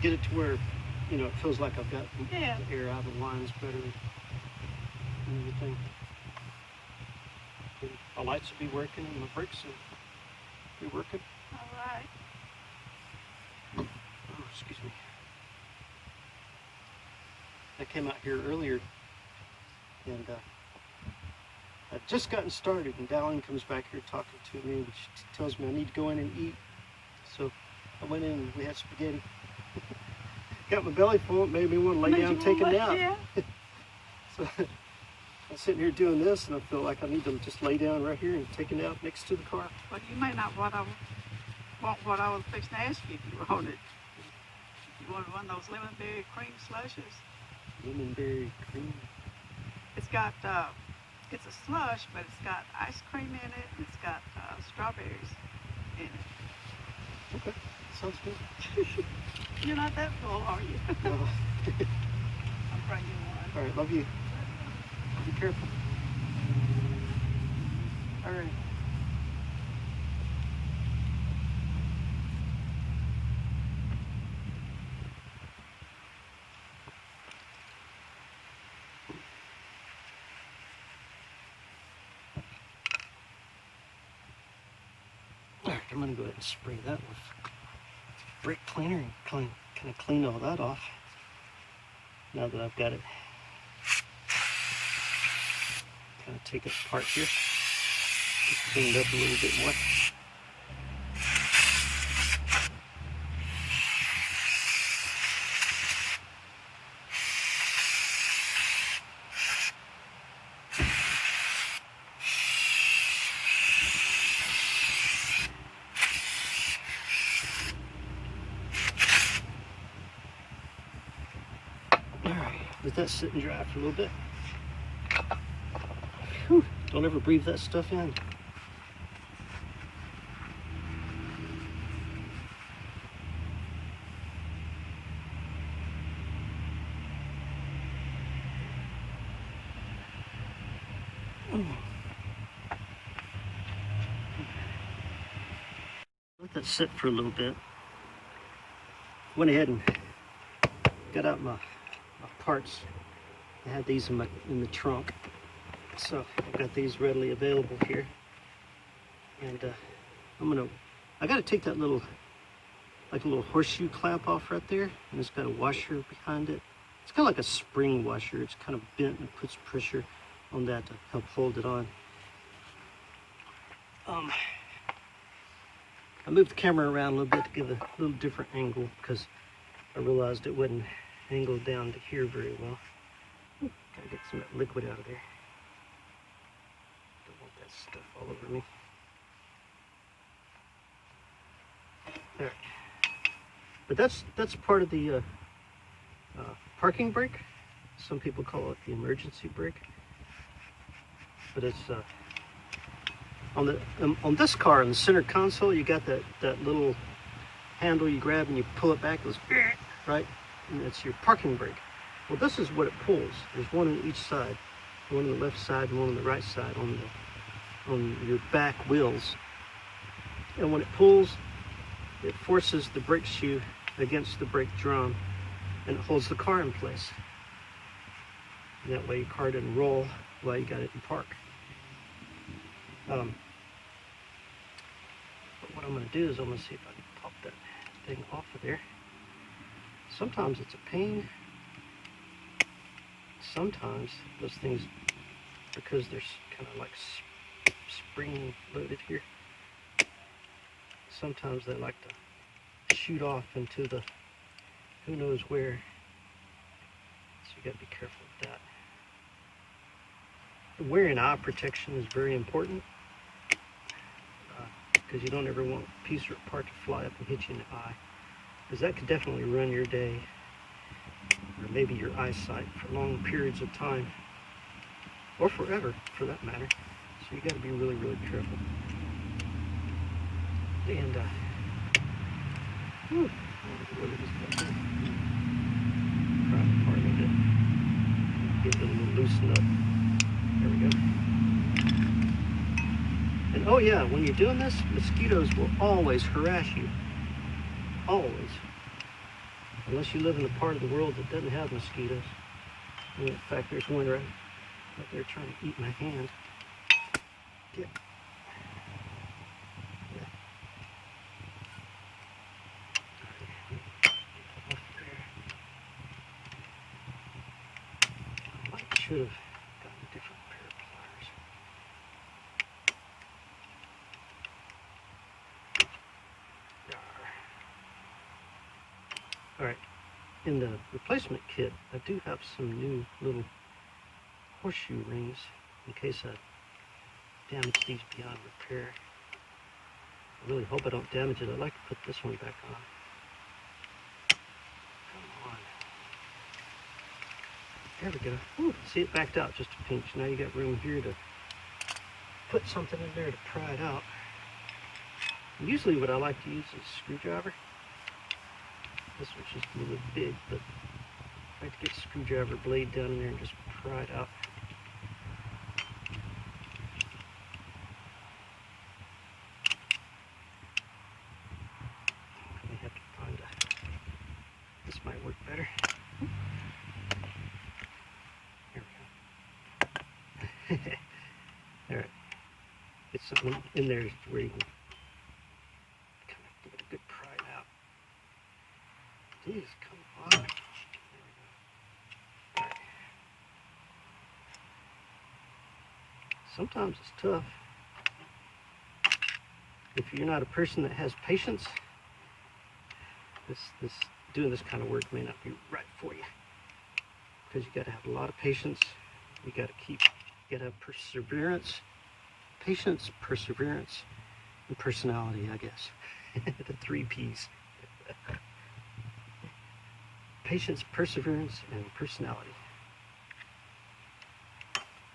get it to where, you know, it feels like I've got Yeah. the air out of the lines better and everything. And my lights will be working and my brakes will be working. All right. Oh, excuse me. I came out here earlier and I'd just gotten started, and Dallin comes back here talking to me, and she tells me I need to go in and eat. So I went in and we had spaghetti. Got my belly full, it made me want to lay Made down you and take a wanna nap. Yeah. So I'm sitting here doing this, and I feel like I need to just lay down right here and take a nap next to the car. Well, you may not want what I was fixing to ask you if you wanted. You wanted one of those lemon berry cream slushes. Lemon berry cream. got it's a slush, but it's got ice cream in it. And it's got strawberries in it. Okay, sounds good. You're not that full, are you? No. I'll bring you one. All right, love you. Be careful. All right. All right, I'm gonna go ahead and spray that with brake cleaner and kind of clean all that off. Now that I've got it kind of take it apart here, just clean it up a little bit more. Let that sit and dry for a little bit. Whew. Don't ever breathe that stuff in. Let that sit for a little bit. Went ahead and got out my parts. I had these in the trunk, so I've got these readily available here. And I got to take that little, like a little horseshoe clamp off right there, and it's got a washer behind it. It's kind of like a spring washer. It's kind of bent and puts pressure on that to help hold it on. I moved the camera around a little bit to give a little different angle because I realized it wasn't angled down to here very well. Gotta get some of that liquid out of there. Don't want that stuff all over me. There. But that's part of the parking brake. Some people call it the emergency brake. But it's on this car in the center console, you got that little handle you grab and you pull it back. It goes right, and it's your parking brake. Well, this is what it pulls. There's one on each side, one on the left side and one on the right side on your back wheels. And when it pulls, it forces the brake shoe against the brake drum, and it holds the car in place. And that way your car doesn't roll while you got it in park. But what I'm going to do is I'm going to see if I can pop that thing off of there. Sometimes it's a pain. Sometimes those things, because they're kind of like spring loaded here, sometimes they like to shoot off into the who knows where. So you got to be careful with that. Wearing eye protection is very important because you don't ever want a piece or part to fly up and hit you in the eye, because that could definitely ruin your day or maybe your eyesight for long periods of time, or forever for that matter. So you got to be really, really careful. And what it is back there. Pry it apart a little bit. Get it a little loosened up. There we go. And oh yeah, when you're doing this, mosquitoes will always harass you. Always. Unless you live in a part of the world that doesn't have mosquitoes. And in fact, there's one right there trying to eat my hand. Get. Yeah. I should have gotten a different pair of pliers. Alright, in the replacement kit, I do have some new little horseshoe rings in case I damage these beyond repair. I really hope I don't damage it. I'd like to put this one back on. Come on. There we go. Ooh, see, it backed out just a pinch. Now you got room here to put something in there to pry it out. Usually what I like to use is a screwdriver. This one's just a little bit big, but I like to get a screwdriver blade down in there and just pry it out. I have to find a... This might work better. There we go. Alright. Get something in there where you can kind of give it a good pry out. Jeez, come on. There we go. Alright. Sometimes it's tough. If you're not a person that has patience, doing this kind of work may not be right for you. Because you got to have a lot of patience. You got to have perseverance. Patience, perseverance, and personality, I guess. The 3 P's. Patience, perseverance, and personality.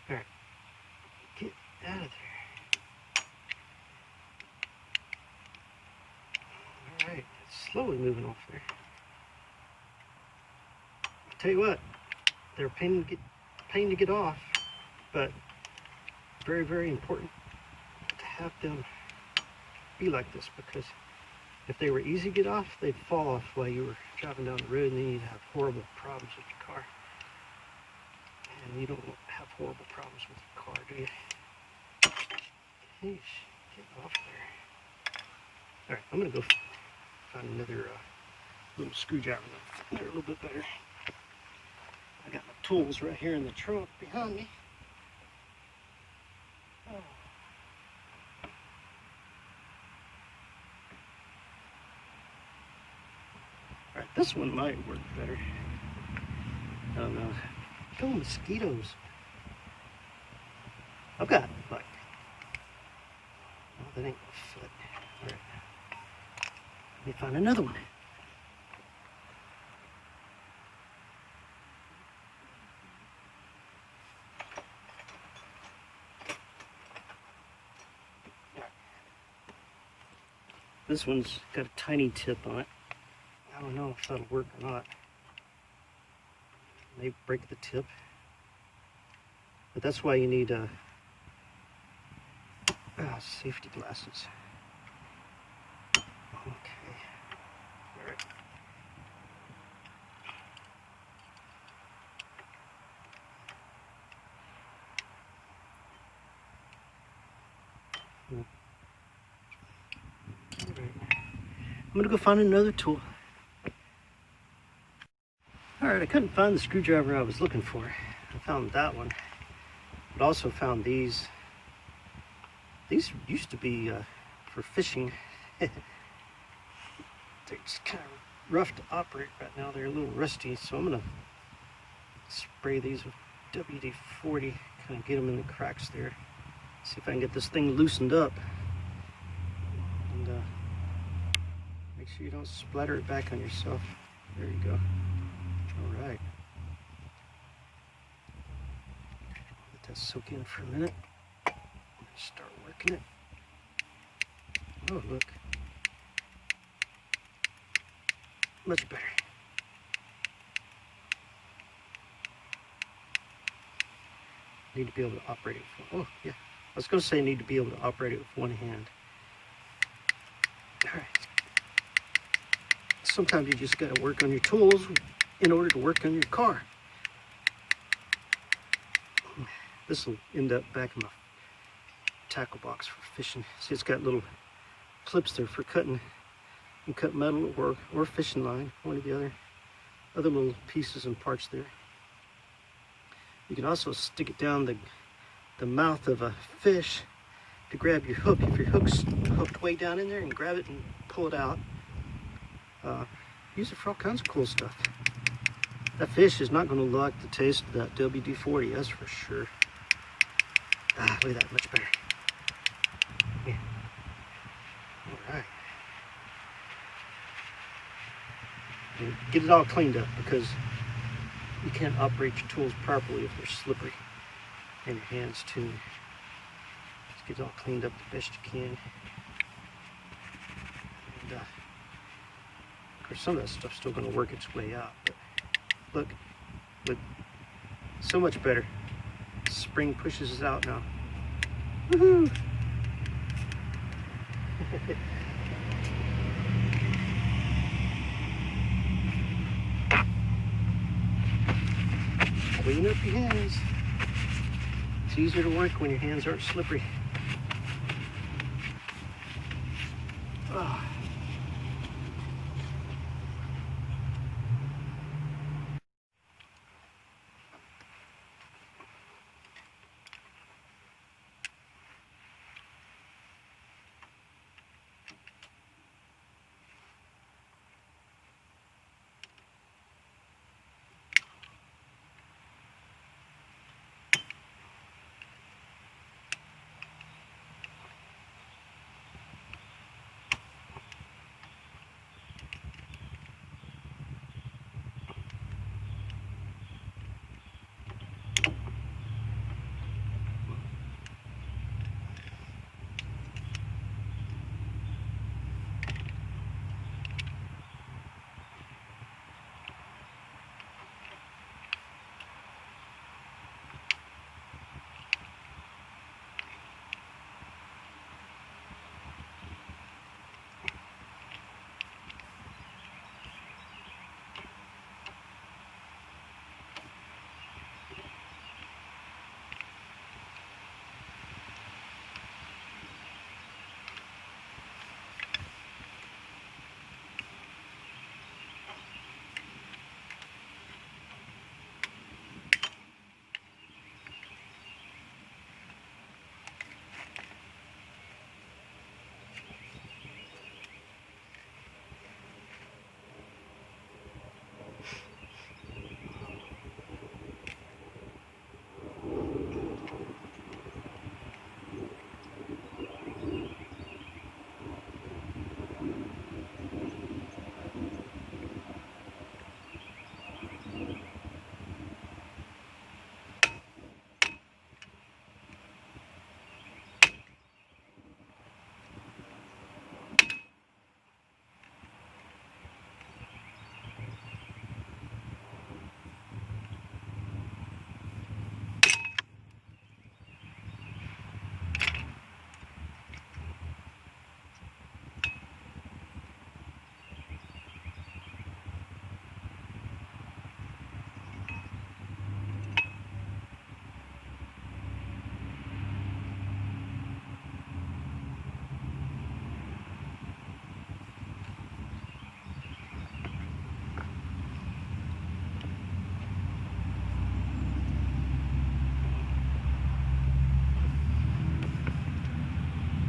Alright. Get out of there. Alright, it's slowly moving off there. I'll tell you what, they're a pain to get off, but very, very important to have them be like this, because if they were easy to get off, they'd fall off while you were driving down the road, and then you'd have horrible problems with your car. And you don't have horrible problems with your car, do you? Yeesh, get off there. Alright, I'm going to go find another little screwdriver they're a little bit better. I got my tools right here in the trunk behind me. Oh. Alright, this one might work better. I don't know. Go mosquitoes. I've got like... Oh, that ain't gonna fit. Alright. Let me find another one. This one's got a tiny tip on it. I don't know if that'll work or not. May break the tip. But that's why you need safety glasses. Okay. All right. I'm gonna go find another tool. All right, I couldn't find the screwdriver I was looking for. I found that one, but also found these. These used to be for fishing. They're just kind of rough to operate right now. They're a little rusty, so I'm gonna spray these with WD-40, kind of get them in the cracks there. See if I can get this thing loosened up. And make sure you don't splatter it back on yourself. There you go. All right. Let that soak in for a minute. Start working it. Oh, look. Much better. Need to be able to operate it. Oh, yeah. I was going to say need to be able to operate it with one hand. All right. Sometimes you just got to work on your tools in order to work on your car. This will end up back in my tackle box for fishing. See, it's got little clips there for cutting. You can cut metal or fishing line, one or the other. Other little pieces and parts there. You can also stick it down the mouth of a fish to grab your hook. If your hook's hooked way down in there, and grab it and pull it out. Use it for all kinds of cool stuff. That fish is not going to like the taste of that WD-40, that's for sure. Ah, look at that, much better. Yeah. All right. And get it all cleaned up, because you can't operate your tools properly if they're slippery and your hands too. Just get it all cleaned up the best you can. And, of course, some of that stuff's still going to work its way out. But look, so much better. Spring pushes it out now. Woohoo! Clean up your hands. It's easier to work when your hands aren't slippery. Oh.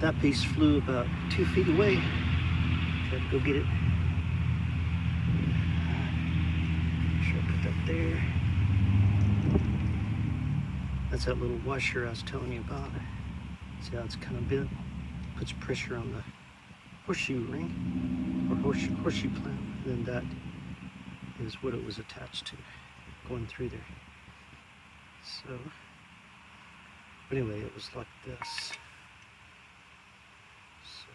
That piece flew about 2 feet away. Had to go get it. Make sure I put that there. That's that little washer I was telling you about. See how it's kind of bent? Puts pressure on the horseshoe ring or horseshoe plant. And then that is what it was attached to, going through there. So, anyway, it was like this. So,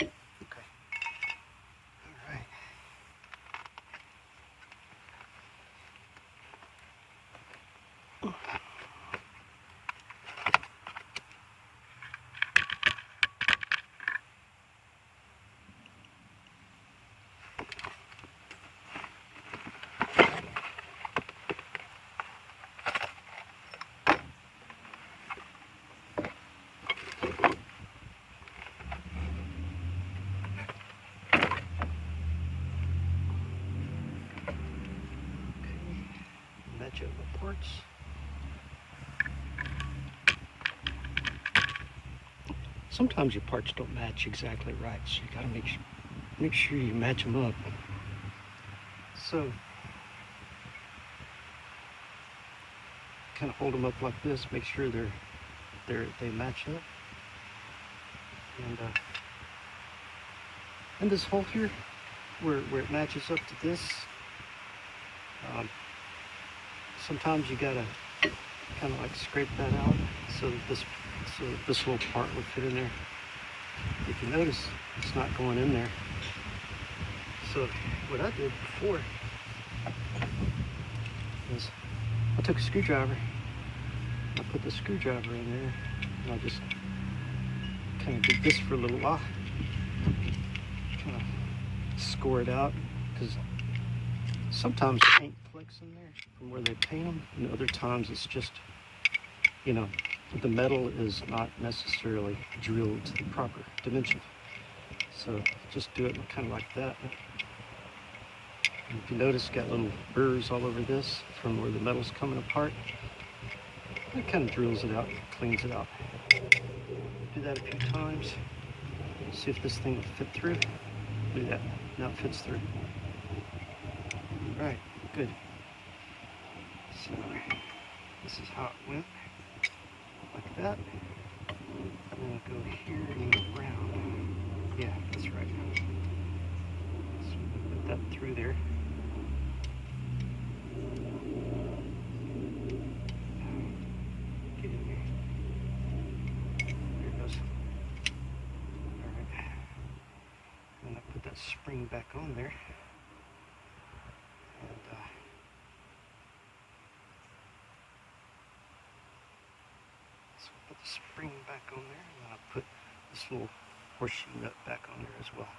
yeah. Okay. All right. Match up my parts. Sometimes your parts don't match exactly right, so you gotta make sure you match them up. So kind of hold them up like this, make sure they match up, and And this hole here, where it matches up to this, sometimes you gotta kind of like scrape that out so that this little part would fit in there. If you notice, it's not going in there. So what I did before is I took a screwdriver, I put the screwdriver in there, and I just kind of did this for a little while, kind of score it out, because sometimes the paint flecks in there from where they paint them, and other times it's just, you know, the metal is not necessarily drilled to the proper dimension. So just do it kind of like that. And if you notice, got little burrs all over this from where the metal's coming apart. It kind of drills it out, cleans it out. Do that a few times. See if this thing will fit through. Do that. Now it fits through. All right, good. So this is how it went, like that. And then I'll go here and go around. Yeah, that's right. So we'll put that through there. Get in there. There it goes. All right. And I put that spring back on there. And so put the spring back on there, and then I put this little horseshoe nut back on there as well.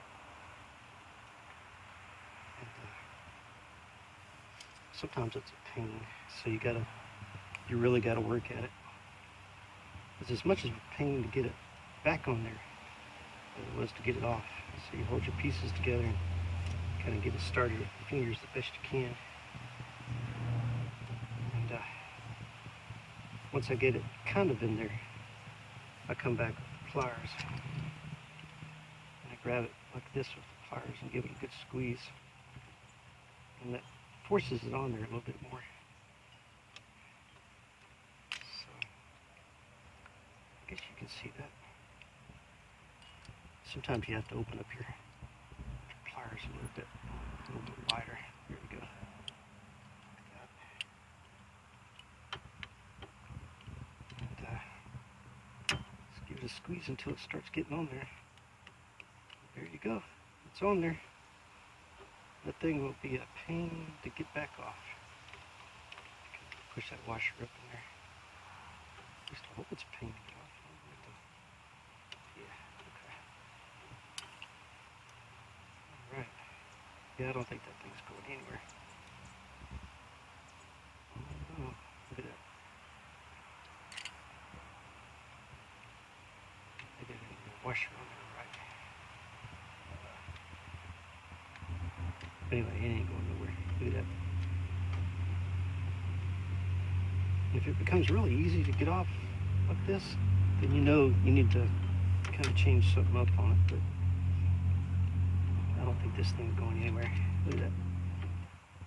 And sometimes it's a pain, so you really gotta work at it. It's as much of a pain to get it back on there as it was to get it off. So you hold your pieces together and kind of get it started with your fingers the best you can. And once I get it kind of in there, I come back with the pliers and I grab it like this with the pliers and give it a good squeeze. And that forces it on there a little bit more. So I guess you can see that. Sometimes you have to open up your pliers a little bit wider. Here we go. Like that. And just give it a squeeze until it starts getting on there. There you go. It's on there. That thing will be a pain to get back off. Push that washer up in there. At least I hope it's a pain to get off. Yeah, okay. Alright. Yeah, I don't think that thing's going anywhere. Oh, look at that. I didn't even get a washer on there, right? Anyway, it ain't going nowhere. Look at that. If it becomes really easy to get off like this, then you know you need to kind of change something up on it. But I don't think this thing's going anywhere. Look at that.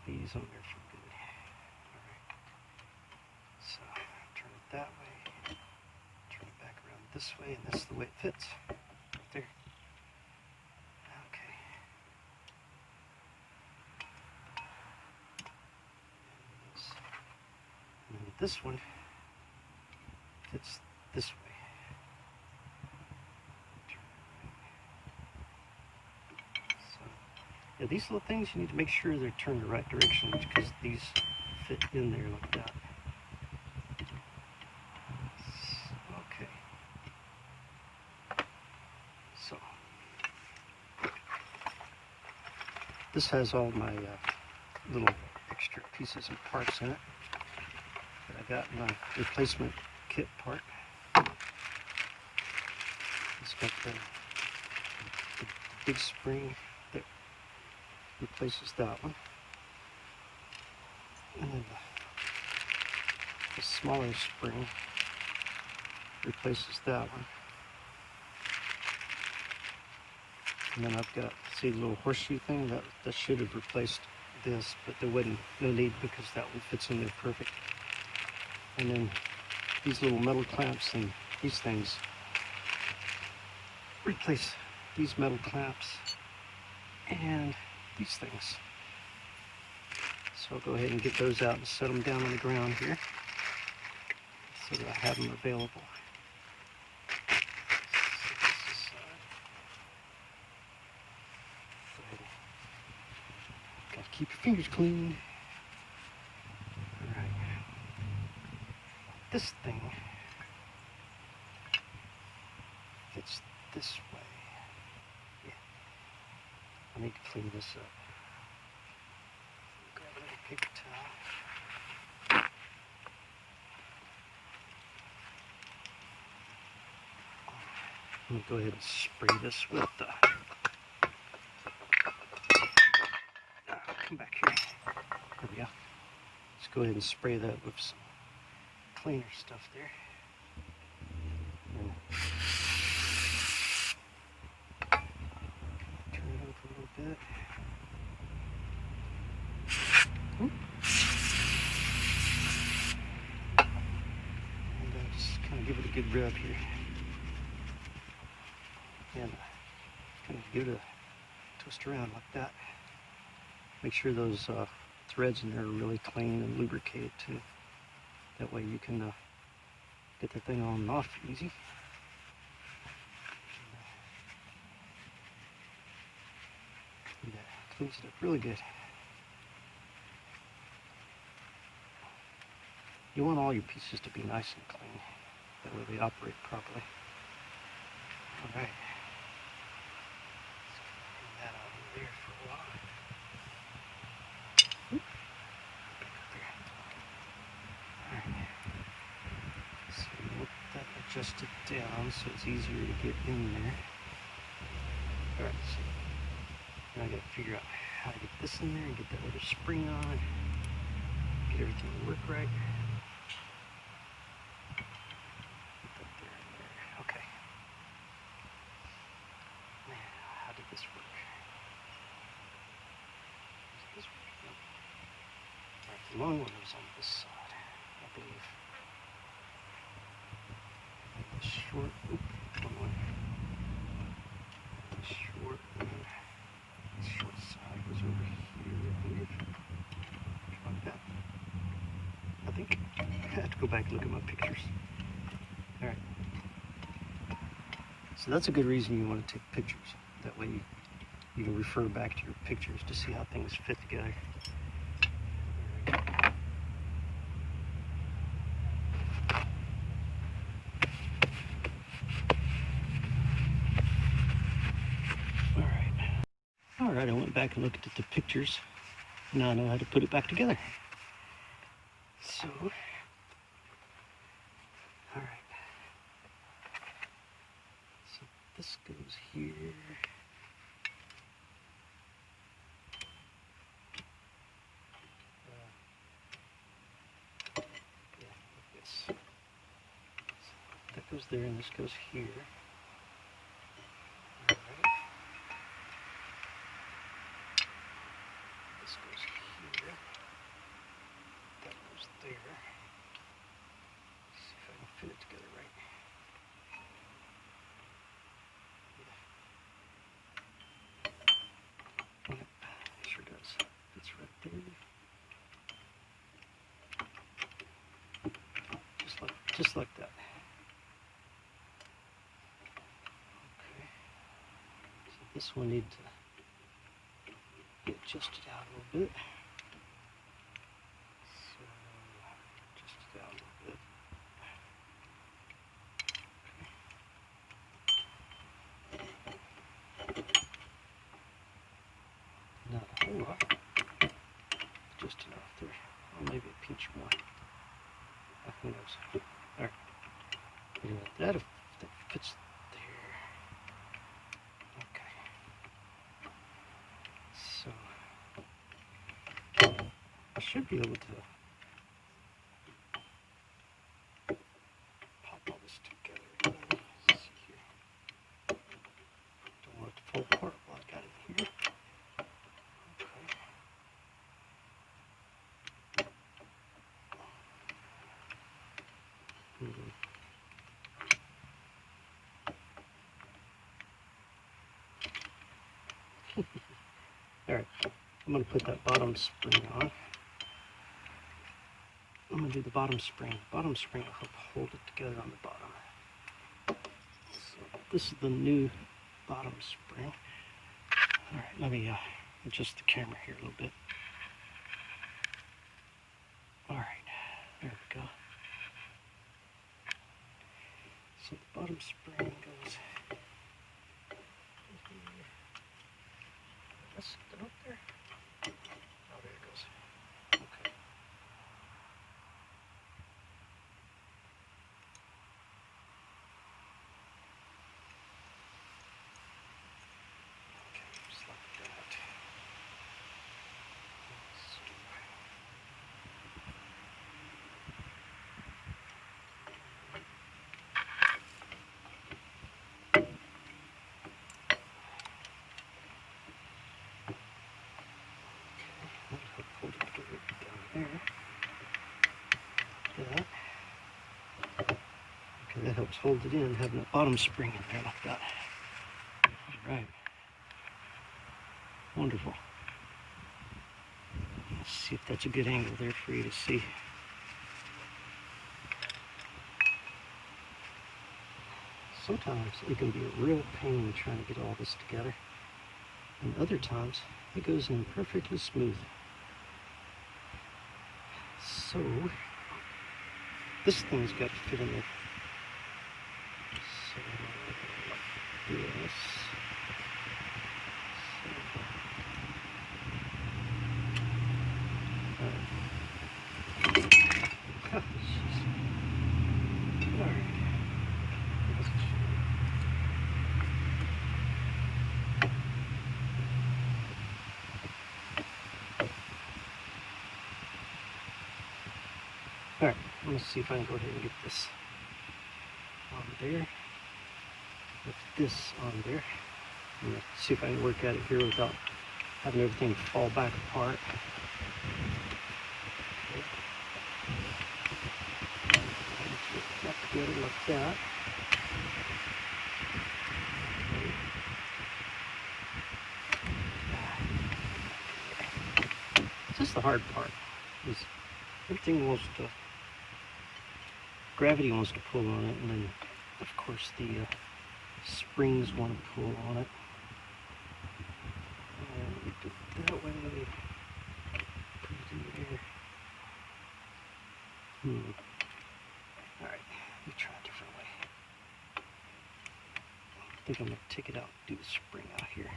He's on there for good. Alright. So turn it that way. Turn it back around this way, and that's the way it fits. Right there. Okay. And then this one fits this way. So, yeah, these little things, you need to make sure they're turned the right direction because these fit in there like that. Okay. So, this has all my little extra pieces and parts in it that I got in my replacement kit part. It's got the big spring that replaces that one, and then the smaller spring replaces that one. And then I've got, see, the little horseshoe thing that should have replaced this, but there wasn't no need because that one fits in there perfect. And then these little metal clamps and these things replace these metal clamps and these things. So I'll go ahead and get those out and set them down on the ground here so that I have them available. Set this aside. Go ahead. Gotta keep your fingers clean. Alright. This thing fits this way. Yeah. I need to clean this up. Grab a little paper towel. I'm going to go ahead and spray this with the... come back here. There we go. Let's go ahead and spray that with some cleaner stuff there. And turn it over a little bit. And just kind of give it a good rub here. And kind of give it a twist around like that. Make sure those threads in there are really clean and lubricated too. That way you can get the thing on and off easy. And that cleans it up really good. You want all your pieces to be nice and clean. That way they operate properly. All right. Let's clean that out of there for a while. Oop. There. All right. So we'll get that adjusted down so it's easier to get in there. All right. So now I got to figure out how to get this in there and get that other spring on. Get everything to work right. Okay. Now, how did this work? Does this work? No. Alright, the long one was on this side, I believe. And the short, one. The short side was over here, I believe. Like that. I think. I have to go back and look at my pictures. Alright. So that's a good reason you want to take pictures. That way you can refer back to your pictures to see how things fit together. Alright, I went back and looked at the pictures. Now I know how to put it back together. So, alright. So this goes here. Yeah, like this. So that goes there and this goes here. Alright. This goes here. That goes there. Let's see if I can fit it together right. Yeah. Yep, it sure does. Fits right there. Just like that. Okay. So this one needs to get adjusted out a little bit. So adjust it out a little bit. Not a whole lot. Just enough there. Or maybe a pinch more. Who knows? Alright. That fits there. Okay. So I should be able to pop all this together. Let's see here. Don't want it to fall apart while I got it here. Okay. Alright, I'm going to put that bottom spring on. I'm going to do the bottom spring. Bottom spring will help hold it together on the bottom. So this is the new bottom spring. Alright, let me adjust the camera here a little bit. Alright, there we go. So the bottom spring goes here. That's it up there. Oh, there it goes. Okay. Okay, just like that. Hold it together down there. Like that. Okay, that helps hold it in, having a bottom spring in there like that. Alright. Wonderful. Let's see if that's a good angle there for you to see. Sometimes it can be a real pain trying to get all this together. And other times it goes in perfectly smooth. So this thing's got to fit in there. So like this. Alright, I'm going to see if I can go ahead and get this on there. With this on there. I'm going to see if I can work at it here without having everything fall back apart. Get that together like that. This is the hard part. Is everything wants to, gravity wants to pull on it, and then of course the springs want to pull on it. And we do it that way. Put it in there. Alright, let me try a different way. I think I'm going to take it out and do the spring out here.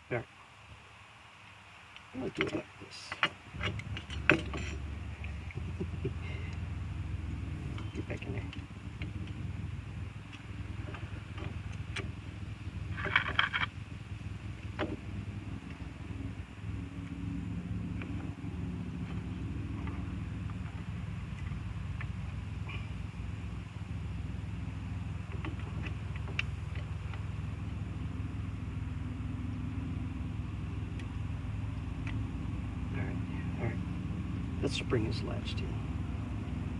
There. I'm going to do it like this. Get back in there. That spring is latched in.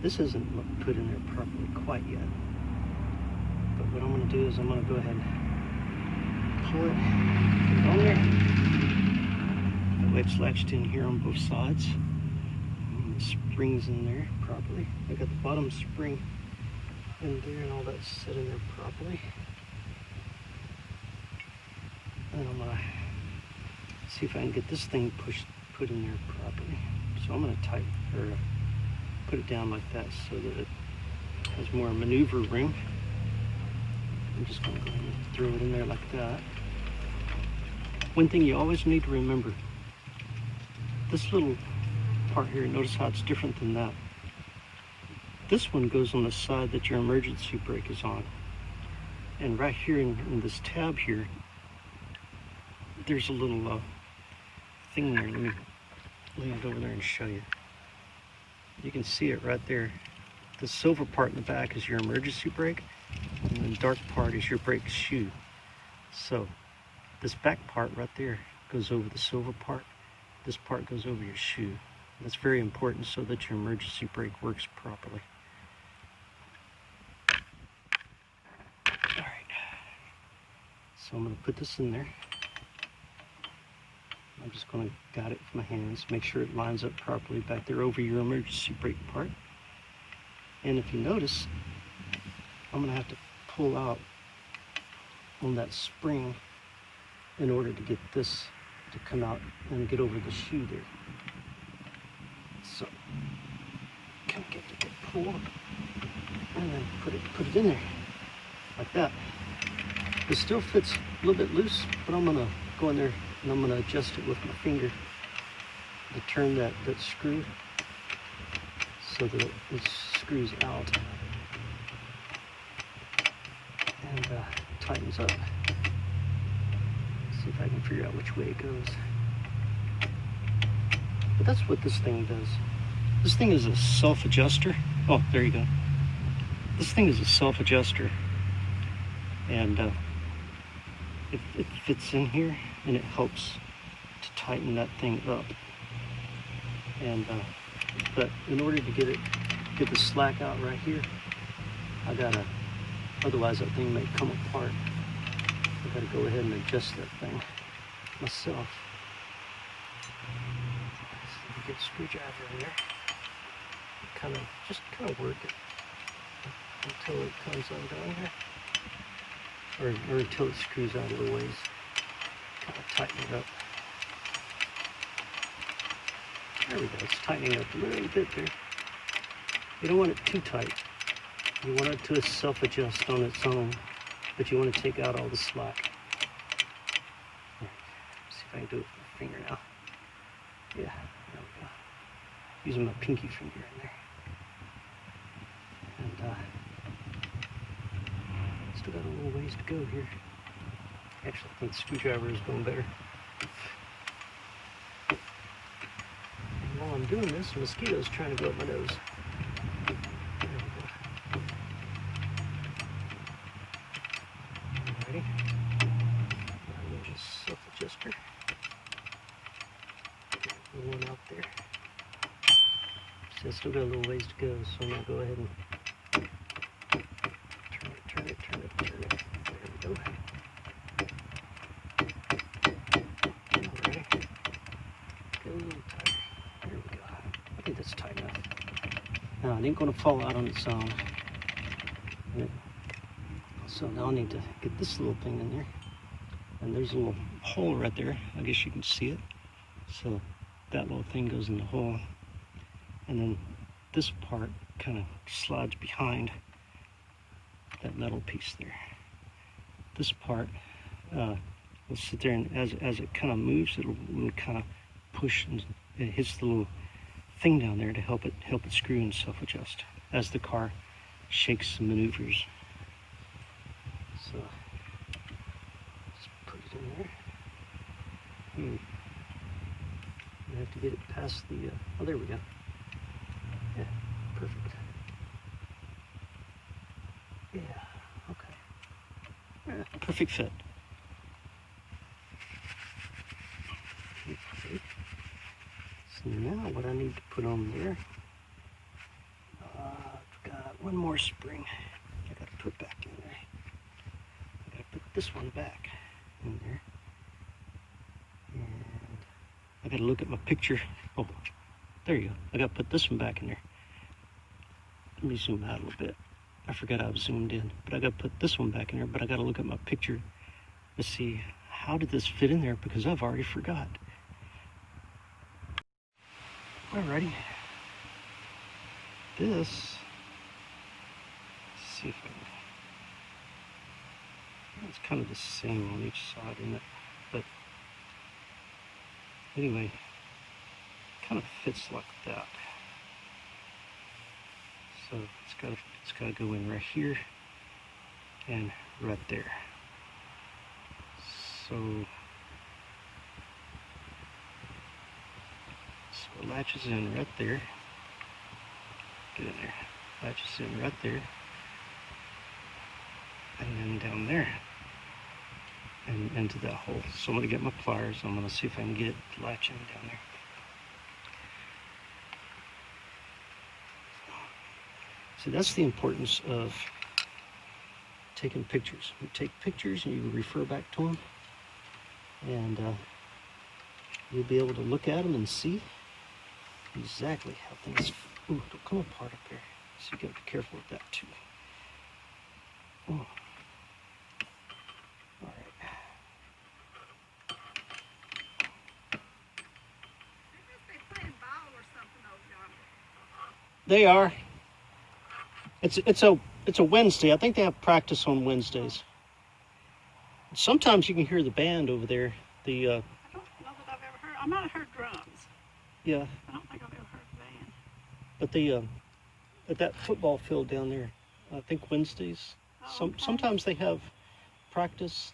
This isn't put in there properly quite yet. But what I'm going to do is I'm going to go ahead and pull it, put it on there. That way it's latched in here on both sides. And the spring's in there properly. I got the bottom spring in there and all that's set in there properly. And I'm going to see if I can get this thing put in there properly. So I'm going to put it down like that so that it has more maneuver room. I'm just going to go ahead and throw it in there like that. One thing you always need to remember, this little part here, notice how it's different than that. This one goes on the side that your emergency brake is on. And right here in this tab here, there's a little thing there. Let me lean it over there and show you. You can see it right there. The silver part in the back is your emergency brake, and the dark part is your brake shoe. So this back part right there goes over the silver part. This part goes over your shoe. That's very important so that your emergency brake works properly. So I'm going to put this in there. I'm just going to guide it with my hands, make sure it lines up properly back there over your emergency brake part. And if you notice, I'm going to have to pull out on that spring in order to get this to come out and get over the shoe there. So, kind of get the pull and then put it in there like that. It still fits a little bit loose, but I'm going to go in there and I'm going to adjust it with my finger to turn that screw so that it screws out and tightens up. See if I can figure out which way it goes. But that's what this thing does. This thing is a self-adjuster. Oh, there you go. This thing is a self-adjuster, and it fits in here and it helps to tighten that thing up. And but in order to get the slack out right here, otherwise that thing may come apart. I gotta go ahead and adjust that thing myself. So get a screwdriver in there. Just kind of work it until it comes undone here, or until it screws out of the ways. Kind of tighten it up. There we go. It's tightening up a little bit there. You don't want it too tight. You want it to self-adjust on its own, but you want to take out all the slack. See if I can do it with my finger now. Yeah, there we go. Using my pinky finger in there. And still got a little ways to go here. Actually, I think the screwdriver is going better. And while I'm doing this, a mosquito's trying to go up my nose. There we go. Alrighty. I'll use this self-adjuster. The one out there. See, I still got a little ways to go, so I'm going to go ahead and turn it. There we go. Alright. Go a little tighter. There we go. I think that's tight enough. Now, it ain't going to fall out on its own. So now I need to get this little thing in there. And there's a little hole right there. I guess you can see it. So that little thing goes in the hole. And then this part kind of slides behind that metal piece there. This part will sit there, and as it kind of moves, it'll kind of push and it hits the little thing down there to help it screw and self-adjust as the car shakes and maneuvers. So just put it in there. I have to get it past the. Oh, there we go. Yeah, perfect. Yeah, okay. Yeah, perfect fit. Okay. So now what I need to put on there, I've got one more spring I got to put back in there. I got to put this one back in there. And I got to look at my picture. Oh, there you go. I got to put this one back in there. Let me zoom out a little bit. I forgot I was zoomed in, but I got to put this one back in there, but I got to look at my picture to see how did this fit in there, because I've already forgot. Alrighty. This, let's see if I can, it's kind of the same on each side, isn't it? But anyway, kind of fits like that. So it's got to go in right here and right there. So it latches in right there. Get in there. Latches in right there. And then down there. And into that hole. So I'm going to get my pliers. I'm going to see if I can get it to latch in down there. See, that's the importance of taking pictures. You take pictures and you refer back to them, and you'll be able to look at them and see exactly how things. Ooh, don't come apart up there. So you gotta be careful with that too. Oh. All right. They are. It's a Wednesday. I think they have practice on Wednesdays. Sometimes you can hear the band over there. The I don't know that I've ever heard. I might have heard drums. yeah, I don't think I've ever heard the band. but the at that football field down there, I think Wednesdays. Oh, okay. Sometimes they have practice.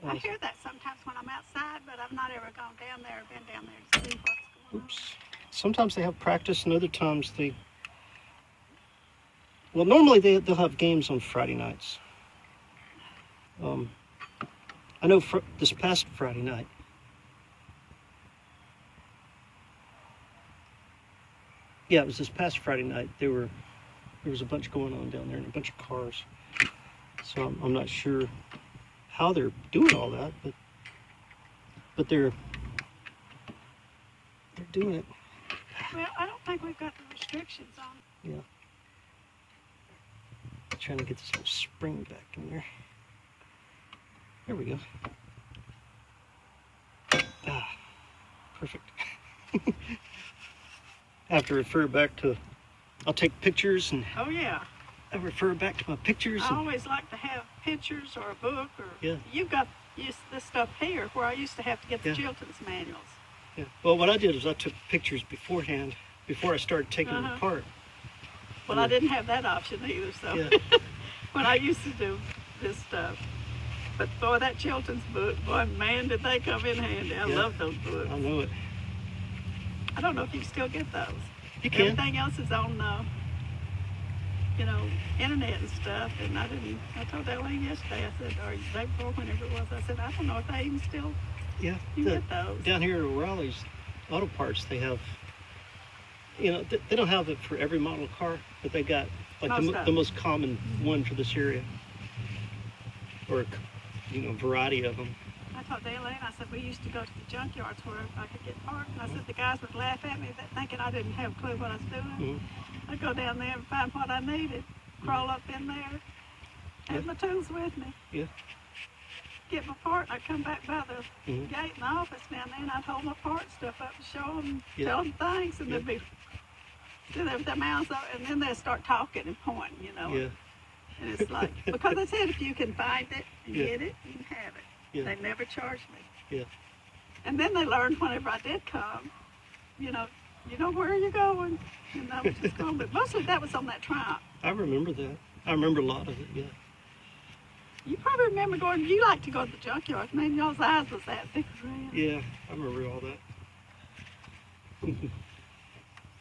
I hear that sometimes when I'm outside, but I've not ever gone down there or been down there to see what's going Oops. Sometimes they have practice, and other times they. Well, normally they'll have games on Friday nights. I know this past Friday night. Yeah, it was this past Friday night. There was a bunch going on down there and a bunch of cars. So I'm not sure how they're doing all that, but they're doing it. on. Well, I don't think we've got the restrictions on. Yeah. Trying to get this little spring back in there. There we go. Ah, perfect. I have to refer back to. I'll take pictures and Oh yeah. I refer back to my pictures. I And, always like to have pictures or a book or. Yeah. You've got this stuff here where I used to have to get the Yeah. Chilton's manuals. yeah. Well, what I did is I took pictures beforehand before I started taking them apart. Well, I didn't have that option either, so Yeah. when I used to do this stuff. But boy, that Chilton's book, boy, man, did they come in handy. I Yeah. love those books. I know it. I don't know if you can still get those. You can. Everything else is on, internet and stuff. And I told Elaine yesterday, I said, or the day before, whenever it was, I said, I don't know if they even still Yeah. you get those. Down here at Raleigh's Auto Parts, they have. They don't have it for every model car, but they got like Most of the them. most common one for this area, or variety of them. I told Elaine, I said, we used to go to the junkyards where I could get parked. And I said, the guys would laugh at me thinking I didn't have a clue what I was doing. Mhm. I'd go down there and find what I needed, crawl up in there, have my tools with me, Yeah. get my part, and I'd come back by the Mhm. gate in the office down there, and I'd hold my part stuff up and show them, Yeah. tell them thanks, and Yeah. they'd be, do their mouths up, and then they'd start talking and pointing, Yeah. And it's like, because I said if you can find it and Yeah. get it, you can have it. Yeah. They never charged me. Yeah. And then they learned whenever I did come, you know where you're going. Just going. But mostly that was on that Triumph. I remember that. I remember a lot of it. Yeah. You probably remember going, you like to go to the junkyard. Man, y'all's eyes was that big around. Yeah. I remember all that.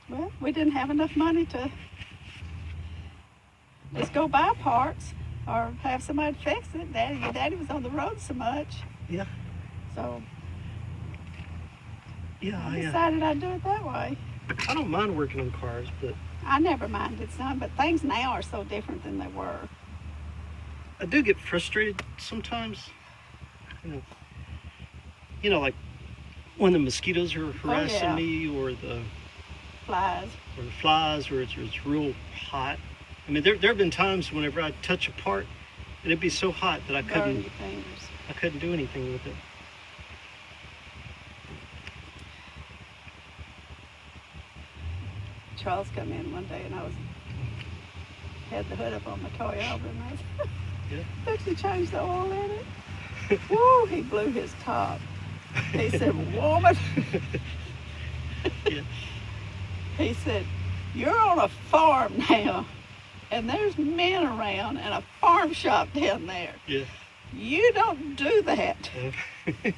Well, we didn't have enough money to just go buy parts or have somebody fix it. Your daddy was on the road so much. Yeah. So Yeah. I decided I'd do it that way. I don't mind working on cars, but I never minded some, but things now are so different than they were. I do get frustrated sometimes. Like when the mosquitoes are harassing yeah. me, or the Flies. flies, or it's real hot. I mean, there have been times whenever I'd touch a part, and it'd be so hot that I Burn couldn't your fingers. do anything with it. Charles come in one day and I had the hood up on my Toyota and I was Yeah. fixing to change the oil in it. Woo, he blew his top. He said, woman. Yeah. He said, you're on a farm now and there's men around and a farm shop down there. Yeah. You don't do that. Yeah.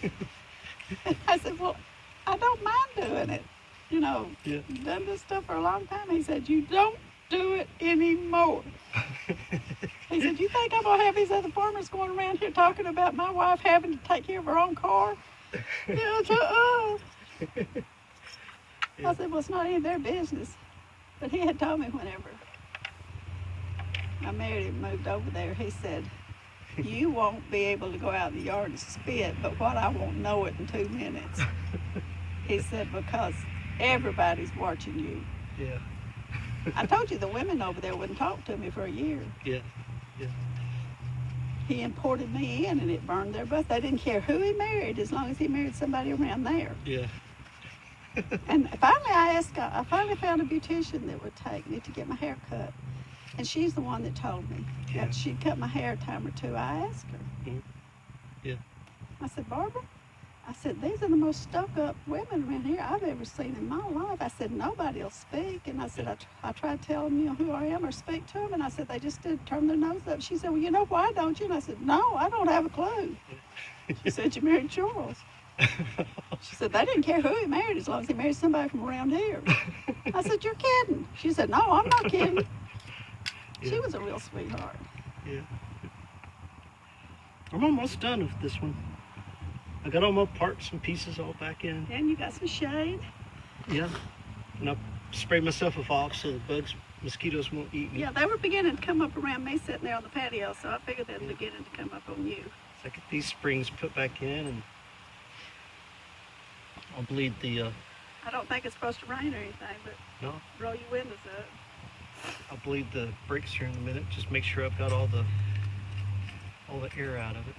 I said, well, I don't mind doing it. Yeah. You've done this stuff for a long time. He said, you don't do it anymore. He said, you think I'm going to have these other farmers going around here talking about my wife having to take care of her own car? Yeah, I said, well, it's not any of their business. But he had told me whenever I married him, moved over there, he said, You won't be able to go out in the yard and spit, but what I won't know it in 2 minutes. He said, because everybody's watching you. Yeah. I told you the women over there wouldn't talk to me for a year. Yeah. Yeah. He imported me in and it burned their butts. They didn't care who he married as long as he married somebody around there. Yeah. And finally I finally found a beautician that would take me to get my hair cut. And she's the one that told me Yeah. that she'd cut my hair a time or two. I asked her. Mhm. Yeah. I said, Barbara, I said, these are the most stuck-up women around here I've ever seen in my life. I said, nobody will speak. And I said, I try to tell them, who I am or speak to them. And I said, they just did turn their nose up. She said, well, why don't you? And I said, no, I don't have a clue. She said, you married Charles. She said, they didn't care who he married as long as he married somebody from around here. I said, you're kidding. She said, no, I'm not kidding. Yeah. She was a real sweetheart. Yeah. I'm almost done with this one. I got all my parts and pieces all back in. And you got some shade. Yeah. And I sprayed myself with off so the bugs, mosquitoes won't eat me. Yeah, they were beginning to come up around me sitting there on the patio, so I figured they were beginning to come up on you. So I get these springs put back in, and I'll bleed the, I don't think it's supposed to rain or anything, but no, roll your windows up. I'll bleed the brakes here in a minute. Just make sure I've got all the air out of it.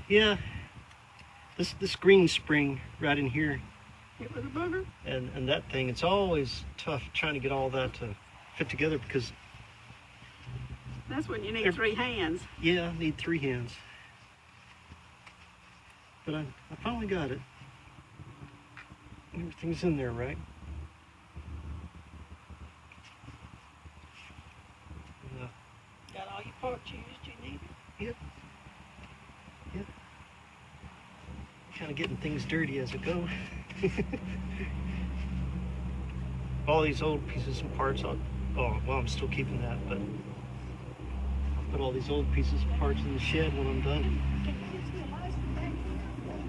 Yeah, this green spring right in here, It was a booger. and that thing, it's always tough trying to get all that to fit together because, That's when you need 3 hands. yeah, I need 3 hands. But I finally got it. Everything's in there, right? Got all your parts used you needed. Yep. Yep. Kind of getting things dirty as I go. All these old pieces and parts, I'm still keeping that, but I'll put all these old pieces and parts in the shed when I'm done. Can you get some lights from back here?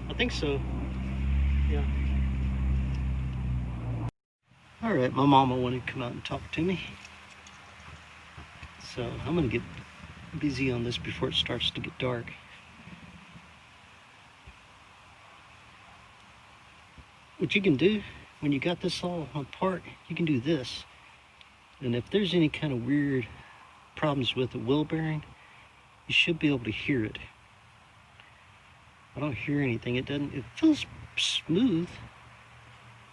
I think so. Yeah. All right, my mama wanted to come out and talk to me. So I'm gonna get busy on this before it starts to get dark. What you can do when you got this all apart, you can do this. And if there's any kind of weird problems with the wheel bearing, you should be able to hear it. I don't hear anything. It feels smooth.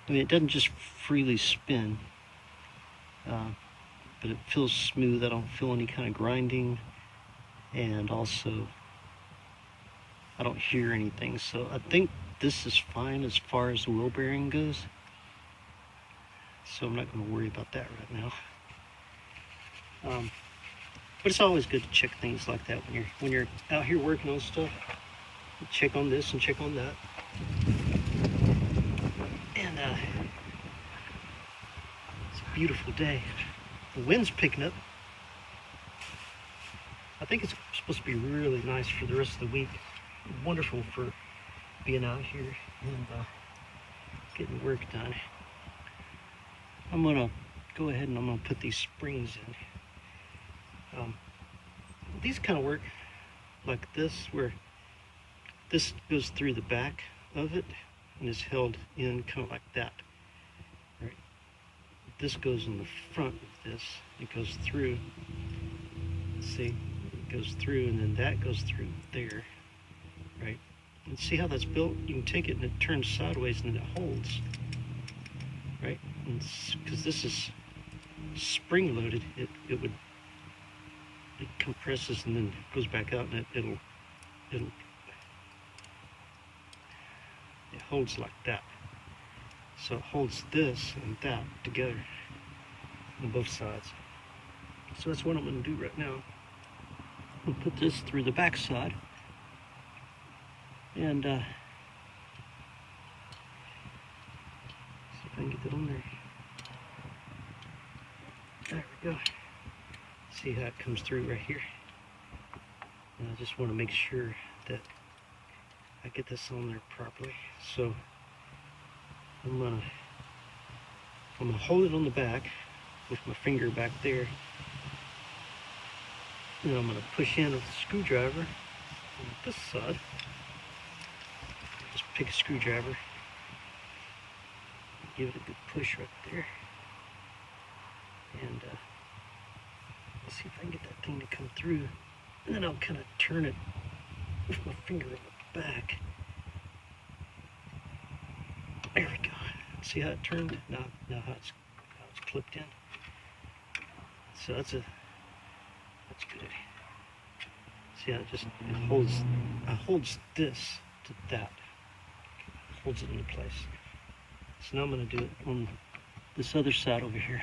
I mean, it doesn't just freely spin, but it feels smooth. I don't feel any kind of grinding, and also I don't hear anything. So I think this is fine as far as the wheel bearing goes. So I'm not going to worry about that right now. But it's always good to check things like that when you're out here working on stuff. You check on this and check on that. And it's a beautiful day. The wind's picking up. I think it's supposed to be really nice for the rest of the week. Wonderful for being out here and getting work done. I'm gonna go ahead and I'm gonna put these springs in. These kind of work like this, where this goes through the back of it and is held in kind of like that. Right. This goes in the front of this. It goes through. See, it goes through, and then that goes through there. Right. And see how that's built? You can take it and it turns sideways and then it holds. Right? Because this is spring loaded, it compresses and then goes back out, and it holds like that. So it holds this and that together on both sides. So that's what I'm going to do right now. I'll put this through the back side, and see if I can get that on there. There we go. See how it comes through right here? And I just want to make sure that I get this on there properly. So I'm gonna hold it on the back with my finger back there. And I'm gonna push in with a screwdriver on this side. Just pick a screwdriver, give it a good push right there, and let's see if I can get that thing to come through. And then I'll kind of turn it with my finger on the back. There we go. See how it turned? Now how it's clipped in. So that's good. See how it holds this to that. Holds it into place. So now I'm going to do it on this other side over here.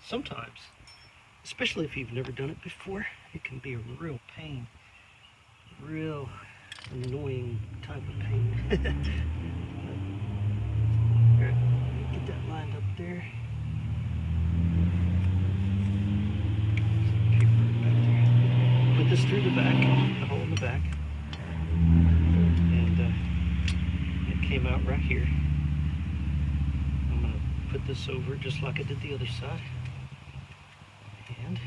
Sometimes, especially if you've never done it before, it can be a real pain. Real annoying type of pain. Alright, get that lined up there. Put this through the back, the hole in the back. And it came out right here. I'm going to put this over just like I did the other side. And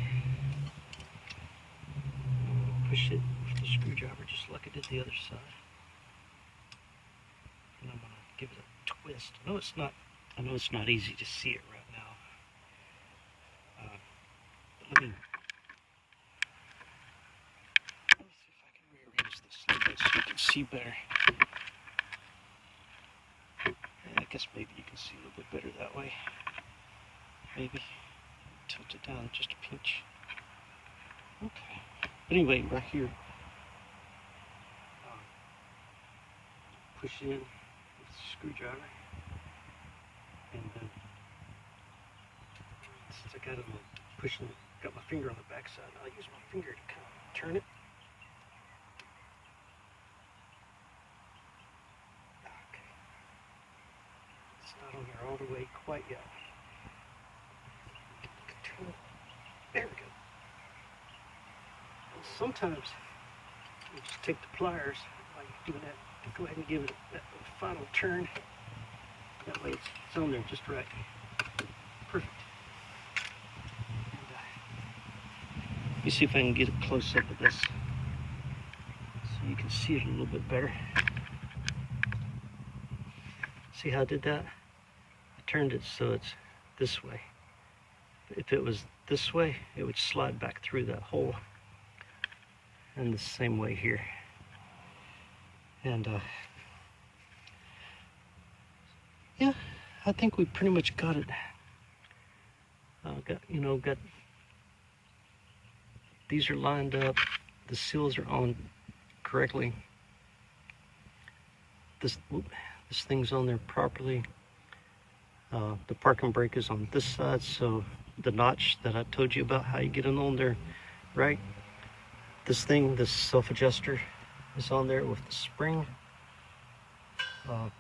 push it with the screwdriver just like I did the other side. And I'm going to give it a twist. I know it's not easy to see it right now. But let me see if I can rearrange this a little bit so you can see better. I guess maybe you can see a little bit better that way. Maybe. Tilt it down just a pinch. Okay. But anyway, right here, push it in with the screwdriver, and then since I got it pushing, got my finger on the back side, I'll use my finger to kind of turn it. Okay. It's not on there all the way quite yet. There we go. And sometimes you just take the pliers while you're doing that to go ahead and give it that final turn. That way it's on there just right. Perfect. And, let me see if I can get a close up of this so you can see it a little bit better. See how I did that? I turned it so it's this way. If it was this way, it would slide back through that hole. And the same way here. And yeah, I think we pretty much got it. Got these are lined up. The seals are on correctly. This thing's on there properly. The parking brake is on this side, so the notch that I told you about, how you get it on there, right? This self-adjuster is on there with the spring. The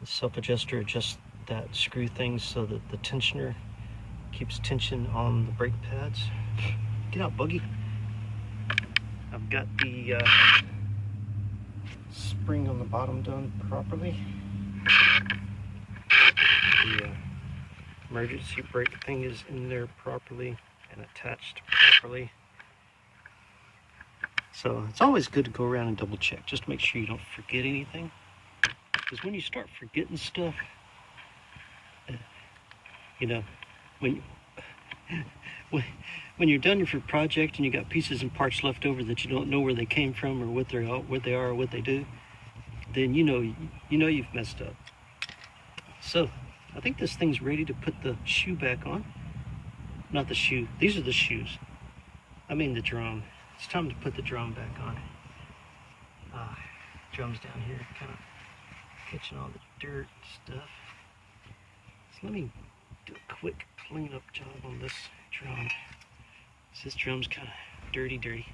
self-adjuster adjusts that screw thing so that the tensioner keeps tension on the brake pads. Get out, Buggy. I've got the spring on the bottom done properly. The emergency brake thing is in there properly and attached properly. So it's always good to go around and double check, just to make sure you don't forget anything. Because when you start forgetting stuff, when you're done with your project and you got pieces and parts left over that you don't know where they came from or what they are or what they do, then you know you've messed up. So I think this thing's ready to put the shoe back on. Not the shoe. These are the shoes. I mean the drum. It's time to put the drum back on. Drum's down here, kind of catching all the dirt and stuff. So let me do a quick cleanup job on this drum. So this drum's kind of dirty.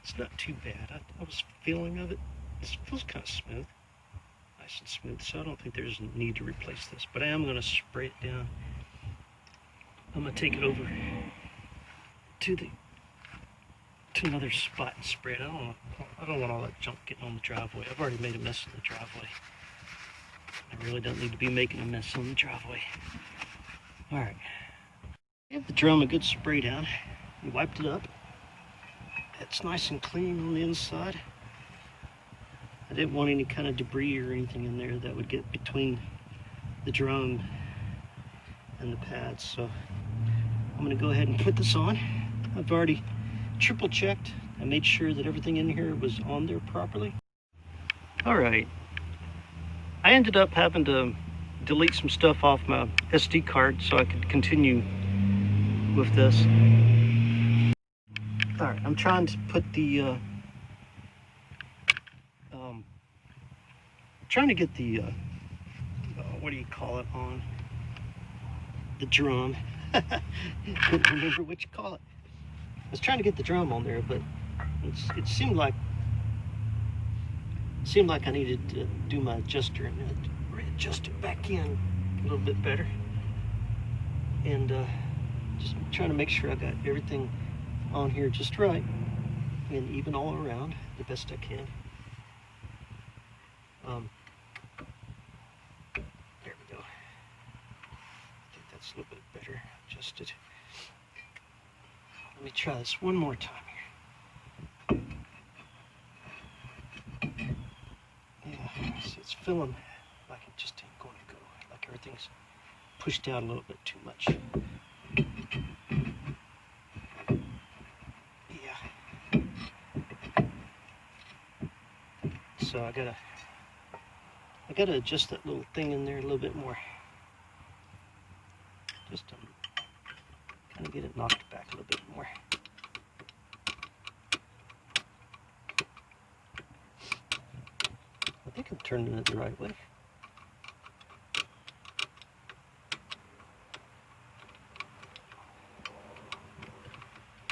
It's not too bad. I was feeling of it. It feels kind of smooth. Nice and smooth. So I don't think there's a need to replace this. But I am going to spray it down I'm gonna take it over to another spot and spray it. I don't want all that junk getting on the driveway. I've already made a mess on the driveway. I really don't need to be making a mess on the driveway. All right. Give the drum a good spray down. We wiped it up. It's nice and clean on the inside. I didn't want any kind of debris or anything in there that would get between the drum and the pads. So I'm gonna go ahead and put this on. I've already triple checked. I made sure that everything in here was on there properly. All right. I ended up having to delete some stuff off my SD card so I could continue with this. All right, I'm trying to put the trying to get the what do you call it, on the drum. Couldn't remember what you call it. I was trying to get the drum on there, but it seemed like I needed to do my adjuster and readjust it back in a little bit better. And just trying to make sure I got everything on here just right and even all around the best I can. There we go. I think that's a little bit better adjusted. Let me try this one more time here. Yeah, see, it's feeling like it just ain't going to go. Like everything's pushed out a little bit too much. Yeah. So I gotta adjust that little thing in there a little bit more. Just kind of get it knocked back a little bit more. I think I'm turning it the right way.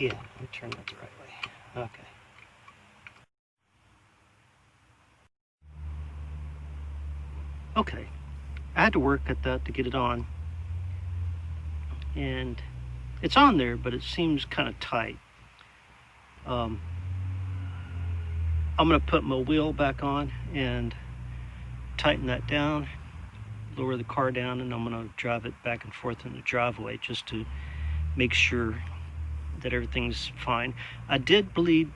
Yeah, I'm turning it the right way. Okay. Okay, I had to work at that to get it on, and it's on there, but it seems kind of tight. I'm gonna put my wheel back on and tighten that down, lower the car down, and I'm gonna drive it back and forth in the driveway just to make sure that everything's fine. I did bleed,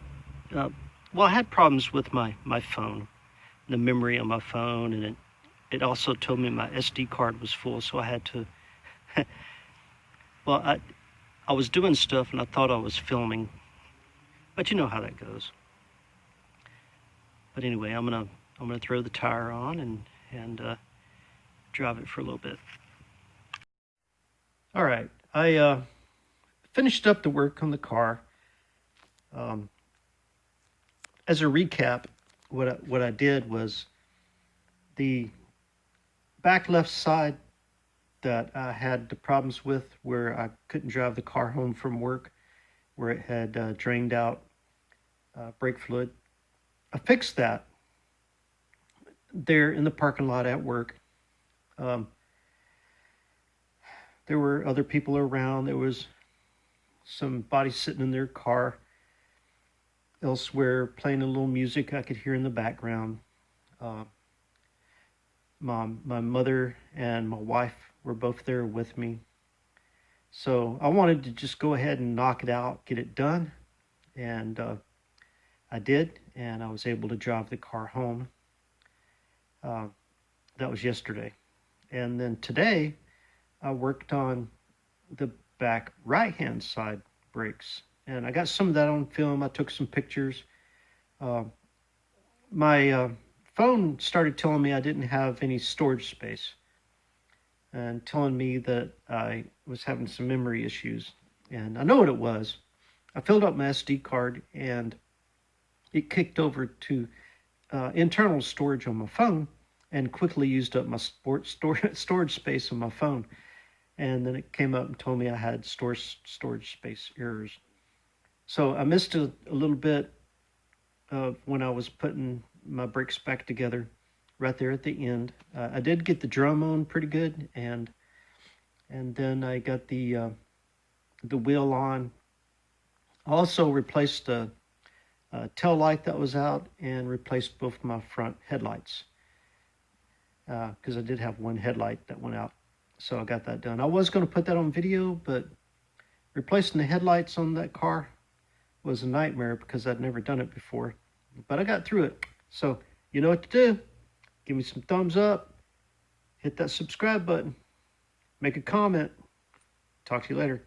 well, I had problems with my phone, the memory on my phone, and it also told me my SD card was full, so I had to, well, I was doing stuff and I thought I was filming, but you know how that goes. But anyway, I'm gonna throw the tire on and drive it for a little bit. All right, I finished up the work on the car. As a recap, what I did was the back left side that I had the problems with, where I couldn't drive the car home from work, where it had drained out brake fluid. I fixed that there in the parking lot at work. There were other people around. There was somebody sitting in their car elsewhere playing a little music I could hear in the background. My mother and my wife were both there with me. So I wanted to just go ahead and knock it out, get it done. And I did, and I was able to drive the car home. That was yesterday. And then today, I worked on the back right-hand side brakes. And I got some of that on film. I took some pictures. My phone started telling me I didn't have any storage space and telling me that I was having some memory issues. And I know what it was. I filled up my SD card and it kicked over to internal storage on my phone and quickly used up my storage space on my phone. And then it came up and told me I had storage space errors. So I missed a little bit of when I was putting my brakes back together right there at the end. I did get the drum on pretty good, and then I got the the wheel on. Also replaced the tail light that was out and replaced both my front headlights because I did have one headlight that went out. So I got that done. I was going to put that on video, but replacing the headlights on that car was a nightmare because I'd never done it before. But I got through it. So you know what to do. Give me some thumbs up. Hit that subscribe button. Make a comment. Talk to you later.